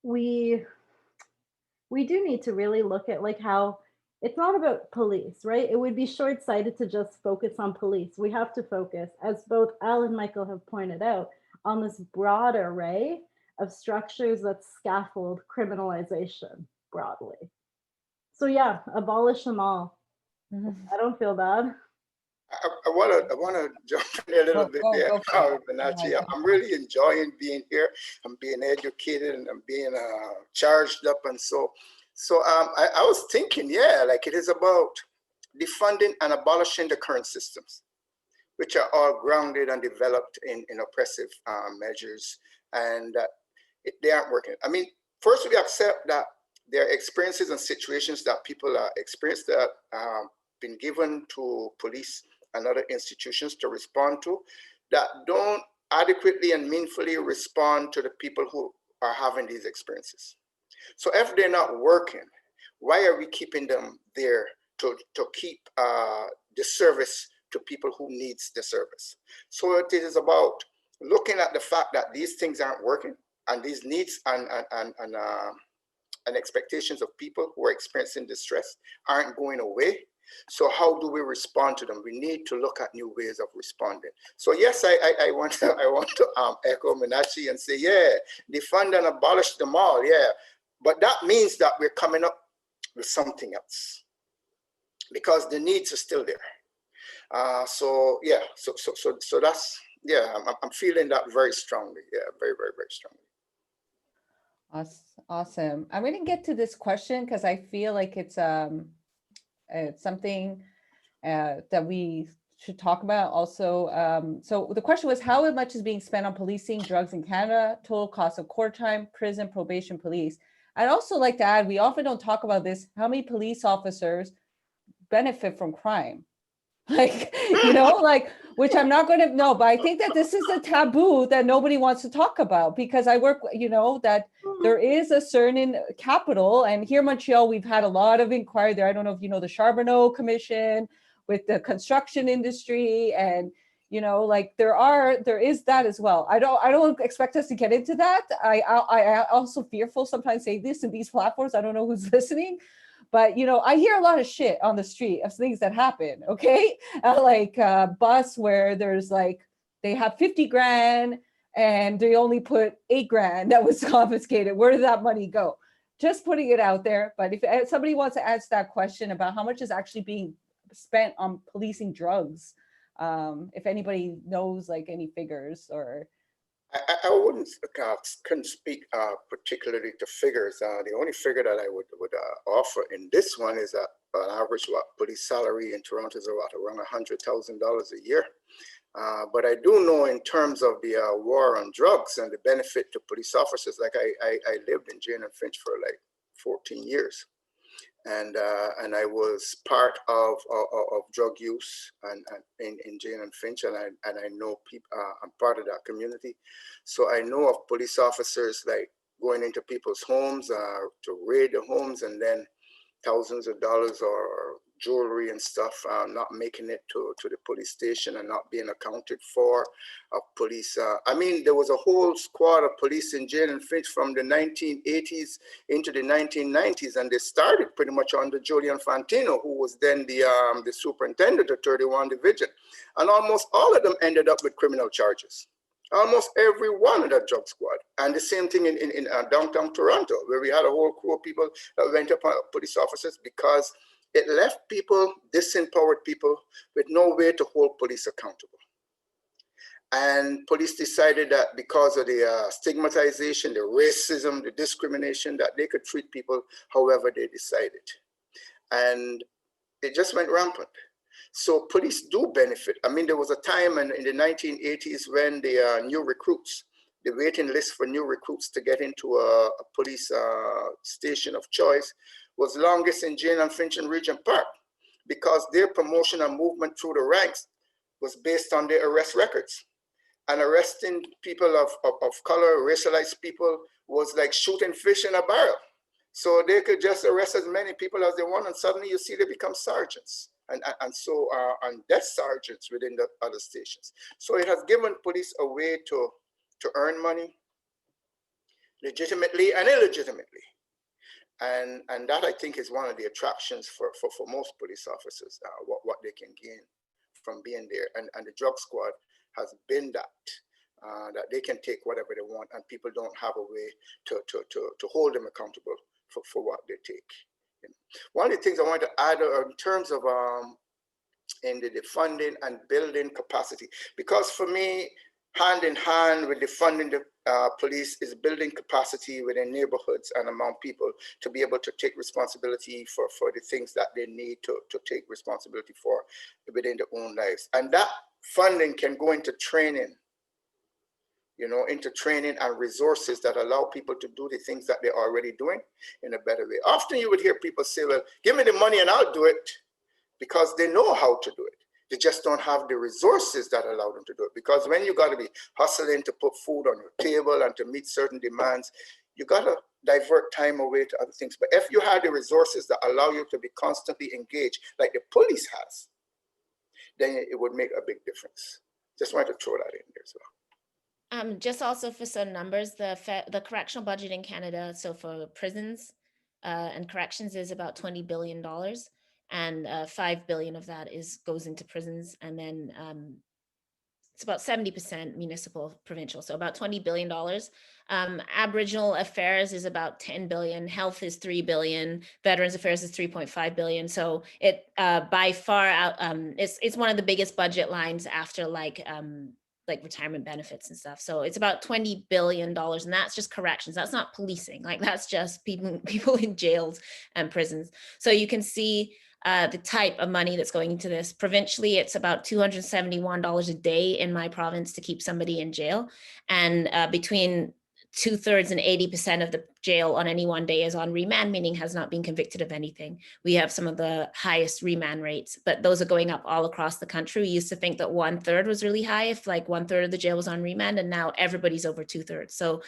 Speaker 4: we do need to really look at like how it's not about police, right? It would be short-sighted to just focus on police. We have to focus, as both Al and Michael have pointed out, on this broad array of structures that scaffold criminalization broadly. So yeah, abolish them all. I don't feel bad.
Speaker 6: I want to jump in a little bit there,
Speaker 2: Go for it.
Speaker 6: Benachi. I'm really enjoying being here. I'm being educated and I'm being charged up, and so I was thinking, yeah, like it is about defunding and abolishing the current systems, which are all grounded and developed in oppressive measures, and they aren't working. I mean, first we accept that there are experiences and situations that people experience that been given to police and other institutions to respond to that don't adequately and meaningfully respond to the people who are having these experiences. So if they're not working, why are we keeping them there to keep the service to people who needs the service? So it is about looking at the fact that these things aren't working, and these needs and expectations of people who are experiencing distress aren't going away. So how do we respond to them? We need to look at new ways of responding. So yes, I want to echo Minachi and say, yeah, defund and abolish them all, yeah. But that means that we're coming up with something else, because the needs are still there. So yeah, so that's, yeah, I'm feeling that very strongly. Yeah, very, very, very strongly.
Speaker 2: Awesome. I'm going to get to this question because I feel like it's something that we should talk about also. So the question was, how much is being spent on policing drugs in Canada? Total cost of court time, prison, probation, police. I'd also like to add, we often don't talk about this, how many police officers benefit from crime? Like, you know, like, which I'm not going to know, but I think that this is a taboo that nobody wants to talk about, because I work, you know, that there is a certain capital, and here in Montreal, we've had a lot of inquiry there. I don't know if you know the Charbonneau Commission with the construction industry, and, you know, like there is that as well. I don't expect us to get into that. I also fearful sometimes say this in these platforms. I don't know who's listening. But, you know, I hear a lot of shit on the street of things that happen, okay? Like a bus where there's like, they have 50 grand and they only put 8 grand that was confiscated. Where did that money go? Just putting it out there. But if somebody wants to answer that question about how much is actually being spent on policing drugs, if anybody knows like any figures or...
Speaker 6: I couldn't speak particularly to figures. The only figure that I would offer in this one is that an average police salary in Toronto is around $100,000 a year. But I do know in terms of the war on drugs and the benefit to police officers, like I lived in Jane and Finch for like 14 years. And I was part of drug use and in Jane and Finch, and I know people. I'm part of that community, so I know of police officers like going into people's homes to raid the homes, and then thousands of dollars or jewelry and stuff not making it to the police station and not being accounted for. Police, I mean, there was a whole squad of police in Jane and Finch from the 1980s into the 1990s, and they started pretty much under Julian Fantino, who was then the superintendent of 31 Division, and almost all of them ended up with criminal charges. Almost every one of that drug squad. And the same thing in downtown Toronto, where we had a whole crew of people that went up on police officers because it left people, disempowered people, with no way to hold police accountable. And police decided that because of the stigmatization, the racism, the discrimination, that they could treat people however they decided. And it just went rampant. So police do benefit. I mean, there was a time in the 1980s when the new recruits, the waiting list for new recruits to get into a police station of choice was longest in Jane and Finch and Regent Park, because their promotion and movement through the ranks was based on their arrest records. And arresting people of color, racialized people, was like shooting fish in a barrel. So they could just arrest as many people as they want, and suddenly you see they become sergeants. And so desk sergeants within the other stations. So it has given police a way to earn money legitimately and illegitimately. And that, I think, is one of the attractions for most police officers, what they can gain from being there. And the drug squad has been that they can take whatever they want, and people don't have a way to hold them accountable for what they take. One of the things I want to add in terms of in the defunding and building capacity. Because for me, hand in hand with defunding the police is building capacity within neighborhoods and among people to be able to take responsibility for the things that they need to take responsibility for within their own lives. And that funding can go into training, you know, into training and resources that allow people to do the things that they're already doing in a better way. Often you would hear people say, well, give me the money and I'll do it, because they know how to do it. They just don't have the resources that allow them to do it. Because when you got to be hustling to put food on your table and to meet certain demands, you got to divert time away to other things. But if you have the resources that allow you to be constantly engaged, like the police has, then it would make a big difference. Just wanted to throw that in there as well.
Speaker 1: Just also for some numbers, the correctional budget in Canada, so for prisons and corrections, is about $20 billion. And 5 billion of that goes into prisons, and then it's about 70% municipal, provincial, so about $20 billion. Aboriginal affairs is about 10 billion, health is 3 billion, veterans affairs is 3.5 billion. So it by far out, it's one of the biggest budget lines after like retirement benefits and stuff. So it's about $20 billion, and that's just corrections. That's not policing. Like, that's just people in jails and prisons. So you can see the type of money that's going into this. Provincially, it's about $271 a day in my province to keep somebody in jail. And between 2/3 and 80% of the jail on any one day is on remand, meaning has not been convicted of anything. We have some of the highest remand rates, but those are going up all across the country. We used to think that 1/3 was really high, if like 1/3 of the jail was on remand, and now everybody's over 2/3. So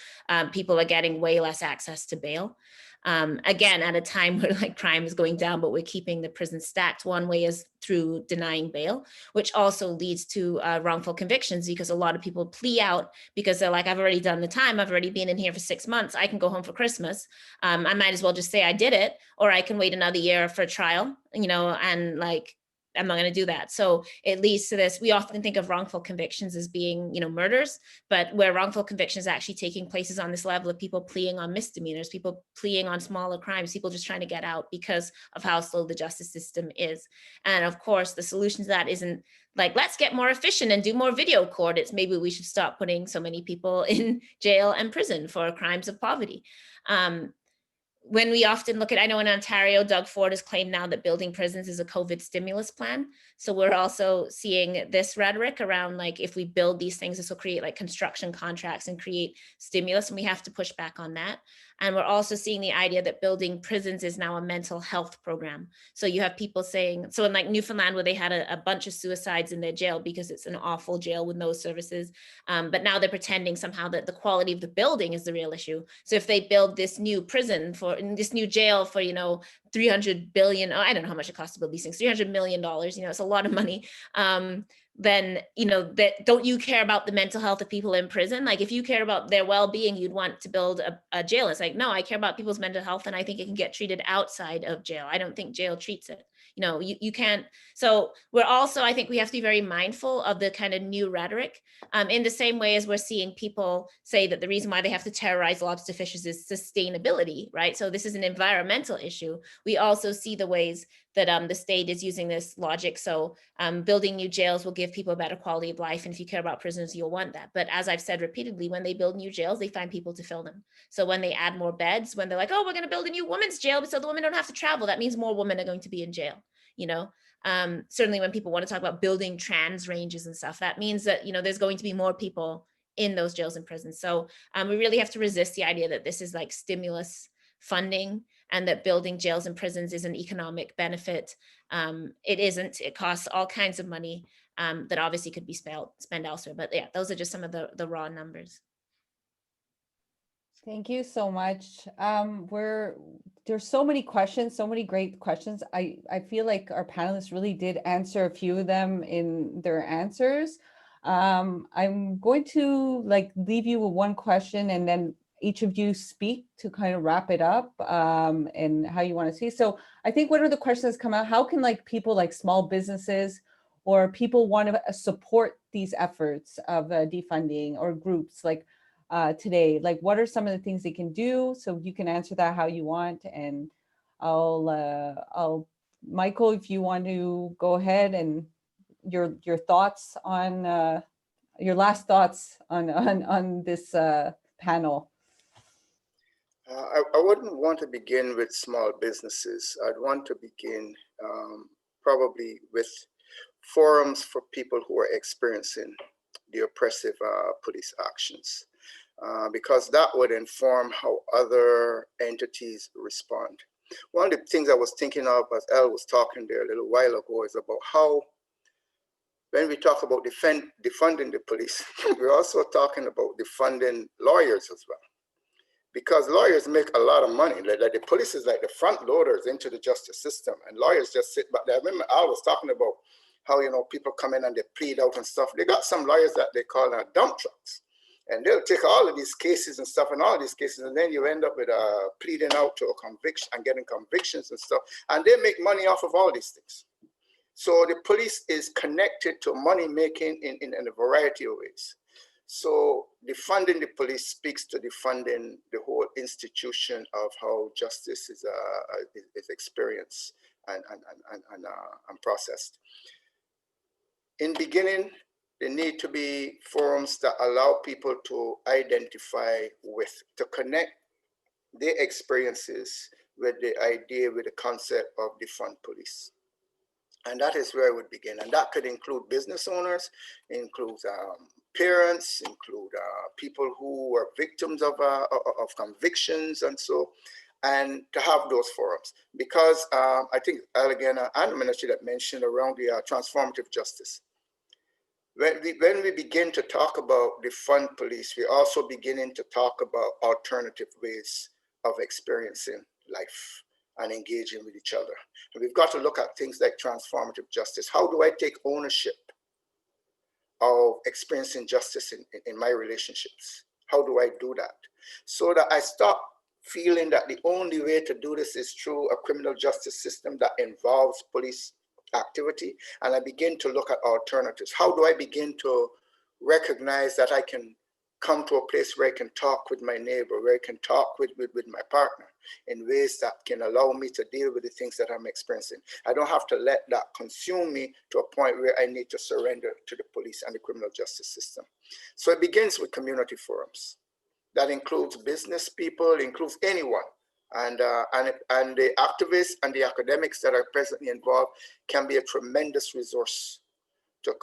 Speaker 1: people are getting way less access to bail. Again, at a time where like crime is going down, but we're keeping the prison stacked. One way is through denying bail, which also leads to wrongful convictions, because a lot of people plea out because they're like, I've already done the time. I've already been in here for 6 months. I can go home for Christmas. I might as well just say I did it, or I can wait another year for a trial, you know, and like, I'm not going to do that. So it leads to this. We often think of wrongful convictions as being, you know, murders, but where wrongful convictions actually taking place is on this level of people pleading on misdemeanors, people pleading on smaller crimes, people just trying to get out because of how slow the justice system is. And of course, the solution to that isn't like, let's get more efficient and do more video court. It's maybe we should stop putting so many people in jail and prison for crimes of poverty. When we often look at, I know in Ontario, Doug Ford has claimed now that building prisons is a COVID stimulus plan. So we're also seeing this rhetoric around like, if we build these things, this will create like construction contracts and create stimulus, and we have to push back on that. And we're also seeing the idea that building prisons is now a mental health program. So you have people saying, so in like Newfoundland, where they had a bunch of suicides in their jail because it's an awful jail with no services, but now they're pretending somehow that the quality of the building is the real issue. So if they build this new prison in this new jail for, you know, 300 billion, I don't know how much it costs to build these things, $300 million, you know, it's a lot of money. Then, you know, that don't you care about the mental health of people in prison? Like, if you care about their well-being, you'd want to build a jail. It's like, no, I care about people's mental health, and I think it can get treated outside of jail. I don't think jail treats it. You know, you can't. So we're also, I think we have to be very mindful of the kind of new rhetoric, in the same way as we're seeing people say that the reason why they have to terrorize lobster fishers is sustainability, right? So this is an environmental issue. We also see the ways that the state is using this logic. So building new jails will give people a better quality of life. And if you care about prisoners, you'll want that. But as I've said repeatedly, when they build new jails, they find people to fill them. So when they add more beds, when they're like, oh, we're going to build a new women's jail so the women don't have to travel, that means more women are going to be in jail, you know? Certainly when people want to talk about building trans ranges and stuff, that means that, you know, there's going to be more people in those jails and prisons. So we really have to resist the idea that this is like stimulus funding and that building jails and prisons is an economic benefit. It isn't. It costs all kinds of money that obviously could be spent elsewhere. But yeah, those are just some of the raw numbers.
Speaker 2: Thank you so much. There's so many questions, so many great questions. I feel like our panelists really did answer a few of them in their answers. I'm going to like leave you with one question, and then each of you speak to kind of wrap it up, and how you want to see. So I think one of the questions come out, how can like people like small businesses or people want to support these efforts of defunding, or groups like today? Like, what are some of the things they can do? So you can answer that how you want. And I'll Michael, if you want to go ahead and your thoughts on your last thoughts on this panel.
Speaker 6: I wouldn't want to begin with small businesses. I'd want to begin probably with forums for people who are experiencing the oppressive police actions, because that would inform how other entities respond. One of the things I was thinking of as Elle was talking there a little while ago is about how, when we talk about defunding the police, we're also talking about defunding lawyers as well. Because lawyers make a lot of money. Like the police is like the front loaders into the justice system, and lawyers just sit back there. I remember Al was talking about how, you know, people come in and they plead out and stuff. They got some lawyers that they call dump trucks, and they'll take all of these cases and stuff, and all of these cases, and then you end up with pleading out to a conviction and getting convictions and stuff, and they make money off of all these things. So the police is connected to money making in a variety of ways. So defunding the police speaks to defunding the whole institution of how justice is experienced and processed. In beginning, there need to be forums that allow people to identify with, to connect their experiences with the idea, with the concept of defund police. And that is where I would begin. And that could include business owners, include parents, include people who were victims of convictions and so, and to have those forums. Because I think Allegheny and the ministry that mentioned around the transformative justice. When we begin to talk about defund police, we're also beginning to talk about alternative ways of experiencing life and engaging with each other. And we've got to look at things like transformative justice. How do I take ownership of experiencing justice in my relationships? How do I do that? So that I stop feeling that the only way to do this is through a criminal justice system that involves police activity, and I begin to look at alternatives. How do I begin to recognize that I can come to a place where I can talk with my neighbor, where I can talk with my partner in ways that can allow me to deal with the things that I'm experiencing. I don't have to let that consume me to a point where I need to surrender to the police and the criminal justice system. So it begins with community forums. That includes business people, includes anyone. And the activists and the academics that are presently involved can be a tremendous resource to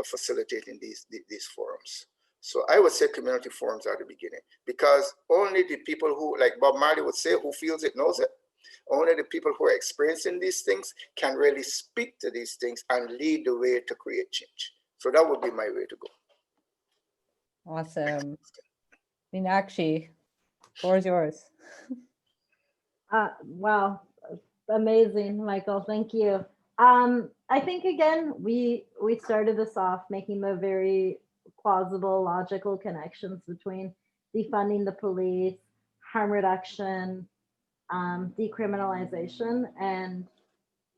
Speaker 6: facilitating these forums. So I would say community forums are the beginning, because only the people who, like Bob Marley would say, who feels it knows it. Only the people who are experiencing these things can really speak to these things and lead the way to create change. So that would be my way to go.
Speaker 2: Awesome. Meenakshi, floor is yours.
Speaker 4: Wow, amazing, Michael. Thank you. I think again, we started this off making the very plausible, logical connections between defunding the police, harm reduction, decriminalization, and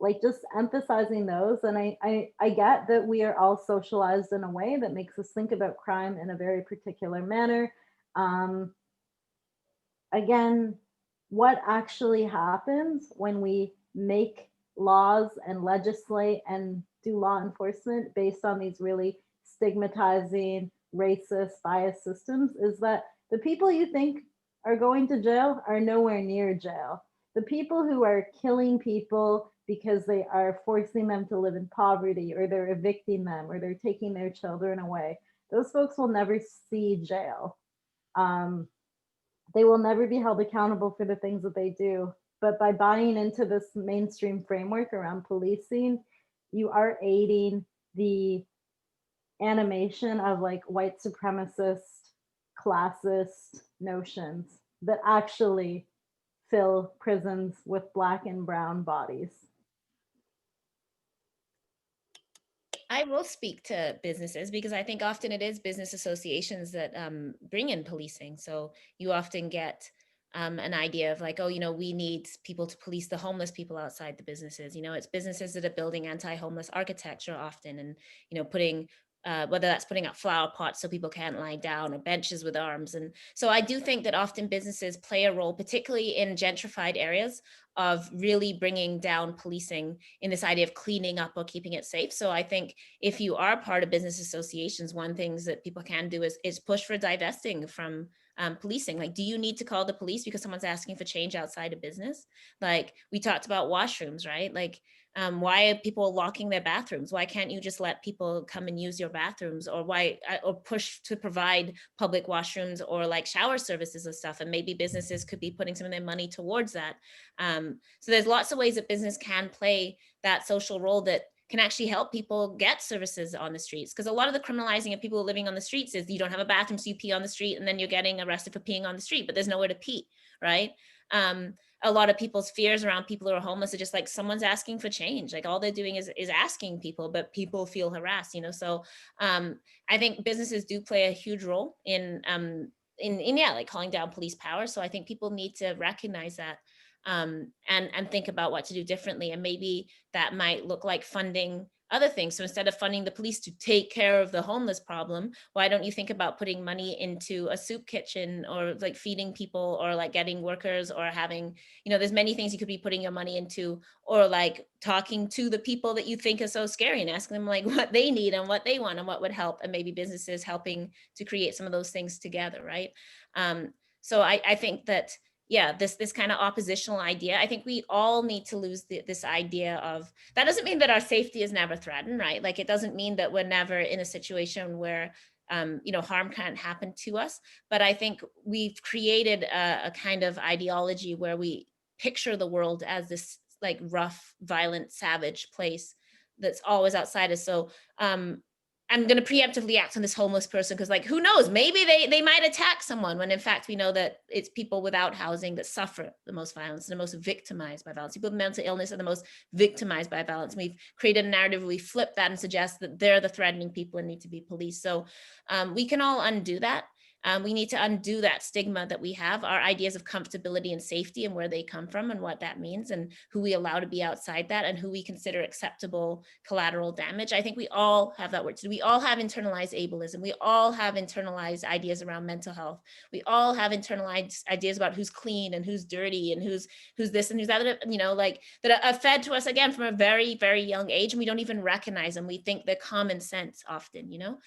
Speaker 4: like just emphasizing those. And I get that we are all socialized in a way that makes us think about crime in a very particular manner. Again, what actually happens when we make laws and legislate and do law enforcement based on these really stigmatizing, racist, biased systems is that the people you think are going to jail are nowhere near jail. The people who are killing people because they are forcing them to live in poverty, or they're evicting them, or they're taking their children away, those folks will never see jail. They will never be held accountable for the things that they do. But by buying into this mainstream framework around policing, you are aiding the animation of like white supremacist, classist notions that actually fill prisons with Black and brown bodies.
Speaker 1: I will speak to businesses because I think often it is business associations that bring in policing. So you often get an idea of like, oh, you know, we need people to police the homeless people outside the businesses. You know, it's businesses that are building anti-homeless architecture often, and, you know, putting whether that's putting up flower pots so people can't lie down, or benches with arms. And so I do think that often businesses play a role, particularly in gentrified areas, of really bringing down policing in this idea of cleaning up or keeping it safe. So I think if you are part of business associations, one things that people can do is push for divesting from policing. Like, do you need to call the police because someone's asking for change outside of business? Like, we talked about washrooms, right? Like, why are people locking their bathrooms? Why can't you just let people come and use your bathrooms? Or why, or push to provide public washrooms or like shower services and stuff? And maybe businesses could be putting some of their money towards that. So there's lots of ways that business can play that social role that can actually help people get services on the streets. Because a lot of the criminalizing of people living on the streets is you don't have a bathroom, so you pee on the street, and then you're getting arrested for peeing on the street, but there's nowhere to pee, right? A lot of people's fears around people who are homeless are just like, someone's asking for change. Like, all they're doing is asking people, but people feel harassed, you know? So I think businesses do play a huge role in yeah, like calling down police power. So I think people need to recognize that. And think about what to do differently. And maybe that might look like funding other things. So instead of funding the police to take care of the homeless problem, why don't you think about putting money into a soup kitchen, or like feeding people, or like getting workers, or having, you know, there's many things you could be putting your money into, or like talking to the people that you think are so scary and asking them like what they need and what they want and what would help, and maybe businesses helping to create some of those things together, right? So I think that, yeah, this kind of oppositional idea, I think we all need to lose this idea of, that doesn't mean that our safety is never threatened, right? Like, it doesn't mean that we're never in a situation where, you know, harm can't happen to us. But I think we've created a kind of ideology where we picture the world as this like rough, violent, savage place that's always outside us. So I'm going to preemptively act on this homeless person because, like, who knows, maybe they might attack someone, when in fact we know that it's people without housing that suffer the most violence and the most victimized by violence. People with mental illness are the most victimized by violence. And we've created a narrative where we flip that and suggest that they're the threatening people and need to be policed. So we can all undo that. We need to undo that stigma that we have, our ideas of comfortability and safety and where they come from and what that means, and who we allow to be outside that, and who we consider acceptable collateral damage. I think we all have that work to do. We all have internalized ableism. We all have internalized ideas around mental health. We all have internalized ideas about who's clean and who's dirty and who's this and who's that, you know, like, that are fed to us again from a very, very young age, and we don't even recognize them. We think they're common sense often, you know?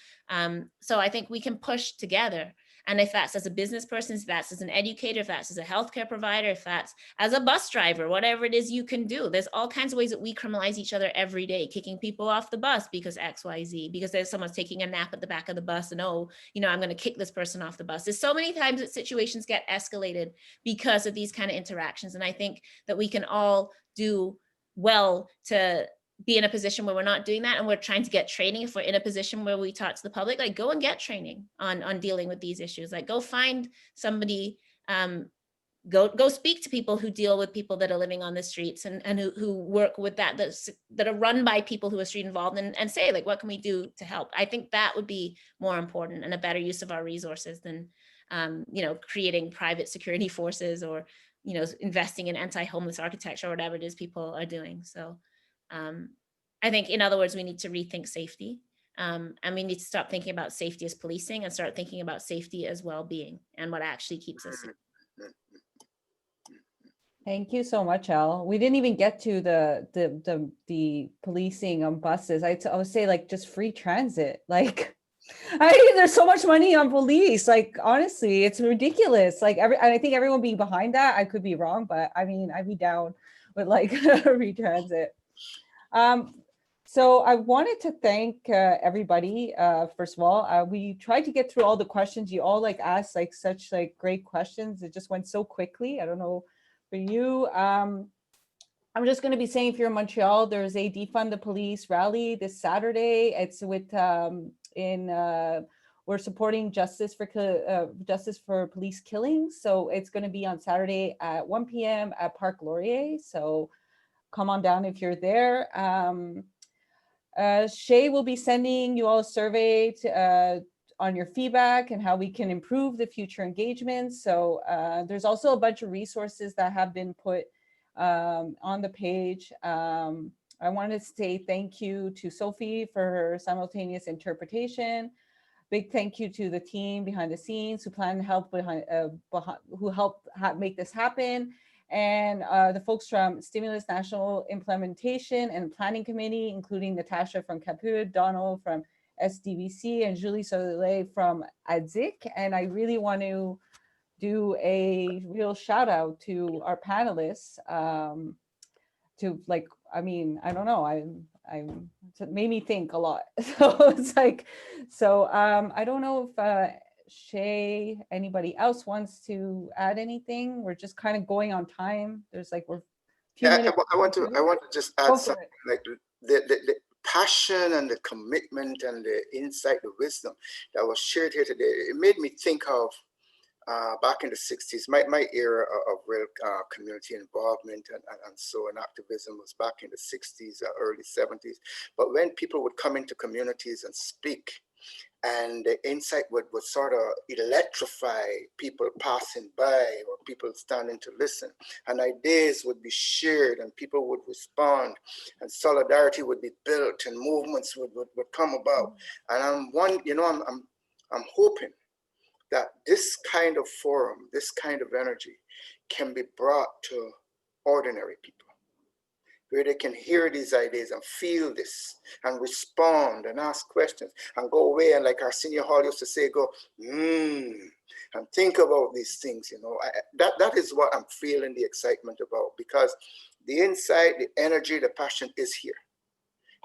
Speaker 1: So I think we can push together. And if that's as a business person, if that's as an educator, if that's as a healthcare provider, if that's as a bus driver, whatever it is you can do, there's all kinds of ways that we criminalize each other every day, kicking people off the bus because XYZ, because there's someone's taking a nap at the back of the bus and, oh, you know, I'm going to kick this person off the bus. There's so many times that situations get escalated because of these kind of interactions. And I think that we can all do well to be in a position where we're not doing that, and we're trying to get training. If we're in a position where we talk to the public, like, go and get training on dealing with these issues. Like, go find somebody, go speak to people who deal with people that are living on the streets and who work with that are run by people who are street involved, and say, like, what can we do to help? I think that would be more important and a better use of our resources than, you know, creating private security forces, or, you know, investing in anti-homeless architecture, or whatever it is people are doing. So I think, in other words, we need to rethink safety, and we need to stop thinking about safety as policing and start thinking about safety as well-being and what actually keeps us safe.
Speaker 2: Thank you so much, Elle. We didn't even get to the policing on buses. I would say, like, just free transit. Like, there's so much money on police. Like, honestly, it's ridiculous. Like, I think everyone being behind that, I could be wrong, but I mean, I'd be down with like free transit. So I wanted to thank everybody. First of all, we tried to get through all the questions. You all like asked like such like great questions. It just went so quickly. I don't know for you. I'm just going to be saying, if you're in Montreal, there's a Defund the Police rally this Saturday. It's with we're supporting justice for police killings. So it's going to be on Saturday at 1 p.m. at Parc Laurier. So come on down if you're there. Shay will be sending you all a survey on your feedback and how we can improve the future engagements. So there's also a bunch of resources that have been put on the page I wanted to say thank you to Sophie for her simultaneous interpretation. Big thank you to the team behind the scenes who planned help who helped make this happen. And the folks from Stimulus National Implementation and Planning Committee, including Natasha from CAPUD, Donald from SDVC, and Julie Soleil from ADZIC. And I really want to do a real shout out to our panelists to like, I mean, I don't know, it made me think a lot. So it's like, so I don't know if Shay, anybody else wants to add anything? We're just kind of going on time. There's like, we're a few minutes.
Speaker 6: I want to just add something like the passion and the commitment and the insight, the wisdom that was shared here today. It made me think of back in the 60s, my era of real community involvement and so on activism was back in the 60s, early 70s. But when people would come into communities and speak, and the insight would sort of electrify people passing by or people standing to listen, and ideas would be shared and people would respond and solidarity would be built and movements would come about. And I'm hoping that this kind of forum, this kind of energy can be brought to ordinary people, where they can hear these ideas and feel this and respond and ask questions and go away and, like our senior hall used to say, go, and think about these things, you know. That is what I'm feeling the excitement about, because the insight, the energy, the passion is here.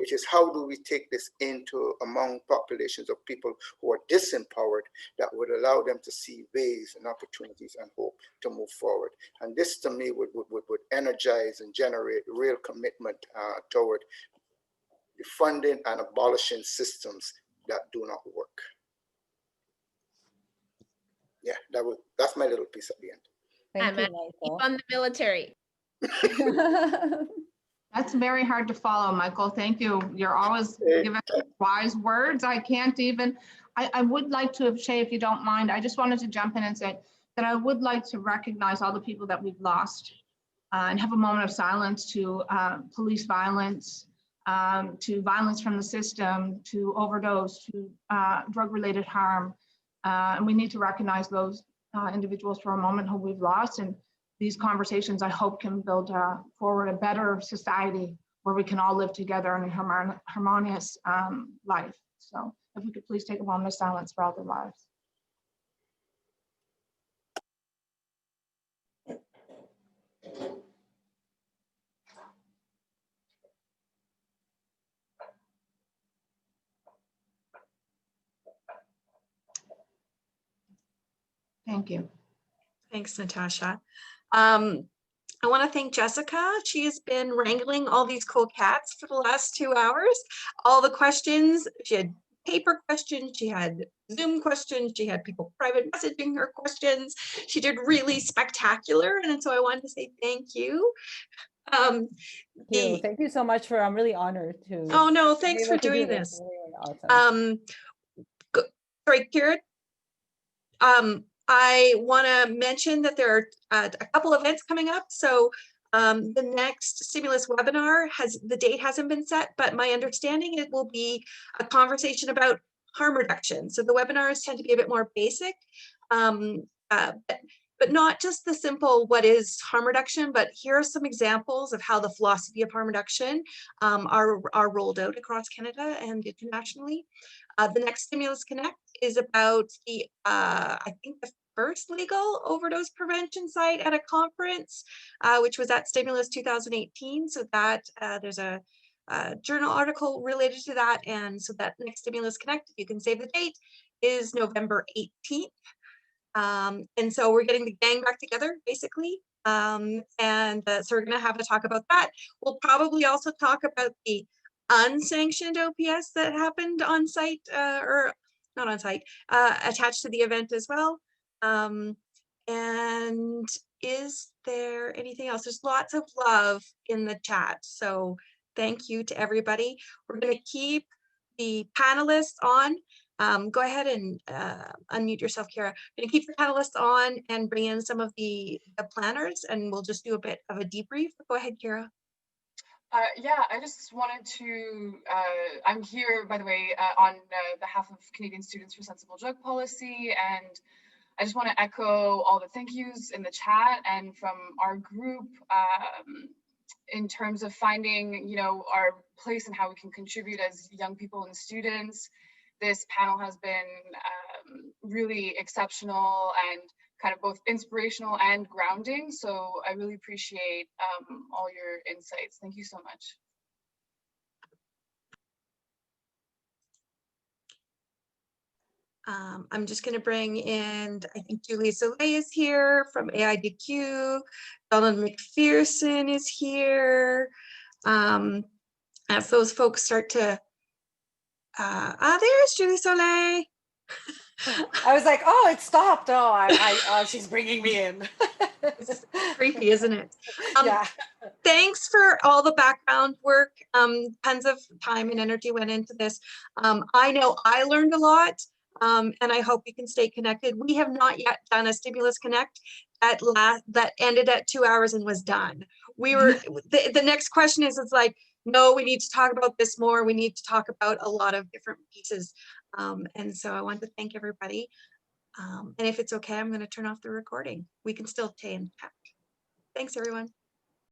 Speaker 6: It is how do we take this into among populations of people who are disempowered that would allow them to see ways and opportunities and hope to move forward. And this to me would energize and generate real commitment toward defunding and abolishing systems that do not work. Yeah, that's my little piece at the end.
Speaker 2: Thank you, Michael.
Speaker 1: Defund the military.
Speaker 8: That's very hard to follow, Michael. Thank you. You're always giving wise words. I can't even, I would like to, Shay, if you don't mind, I just wanted to jump in and say that I would like to recognize all the people that we've lost and have a moment of silence to police violence, to violence from the system, to overdose, to drug-related harm. And we need to recognize those individuals for a moment who we've lost. And these conversations, I hope, can build forward a better society where we can all live together in a harmonious life. So if we could please take a moment of silence for all their lives. Thank you.
Speaker 7: Thanks, Natasha. I want to thank Jessica. She has been wrangling all these cool cats for the last 2 hours. All the questions, she had paper questions, she had Zoom questions, she had people private messaging her questions. She did really spectacular. And so I wanted to say thank you.
Speaker 2: Thank you so much I'm really honored to.
Speaker 7: Oh no, thanks for doing this.
Speaker 2: Really awesome.
Speaker 7: Sorry, Kira. I want to mention that there are a couple events coming up. So the next stimulus webinar the date hasn't been set, but my understanding it will be a conversation about harm reduction. So the webinars tend to be a bit more basic, but not just the simple what is harm reduction, but here are some examples of how the philosophy of harm reduction are rolled out across Canada and internationally. The next Stimulus Connect is about the, I think the first legal overdose prevention site at a conference, which was at Stimulus 2018. So that there's a journal article related to that. And so that next Stimulus Connect, if you can save the date, is November 18th. And so we're getting the gang back together, basically. So we're going to have a talk about that. We'll probably also talk about the unsanctioned OPS that happened on site, or not on site, attached to the event as well. And is there anything else? There's lots of love in the chat. So thank you to everybody. We're going to keep the panelists on. Go ahead and unmute yourself, Kira. We're going to keep the panelists on and bring in some of the planners, and we'll just do a bit of a debrief. Go ahead, Kira.
Speaker 9: Yeah, I just wanted to, I'm here, by the way, on behalf of Canadian Students for Sensible Drug Policy, and I just want to echo all the thank yous in the chat and from our group in terms of finding, you know, our place and how we can contribute as young people and students. This panel has been really exceptional and kind of both inspirational and grounding. So I really appreciate all your insights. Thank you so much.
Speaker 7: I'm just going to bring in, I think Julie Soleil is here from AIDQ. Donald McPherson is here. As those folks start to, there's Julie Soleil.
Speaker 10: I was like, oh, it stopped. Oh, she's bringing me in.
Speaker 7: It's creepy, isn't it?
Speaker 10: Yeah.
Speaker 7: Thanks for all the background work. Tons of time and energy went into this. I know I learned a lot, and I hope you can stay connected. We have not yet done a Stimulus Connect that ended at 2 hours and was done. We were the next question is, it's like, no, we need to talk about this more. We need to talk about a lot of different pieces. And so I want to thank everybody. And if it's okay, I'm going to turn off the recording. We can still stay in chat. Thanks, everyone.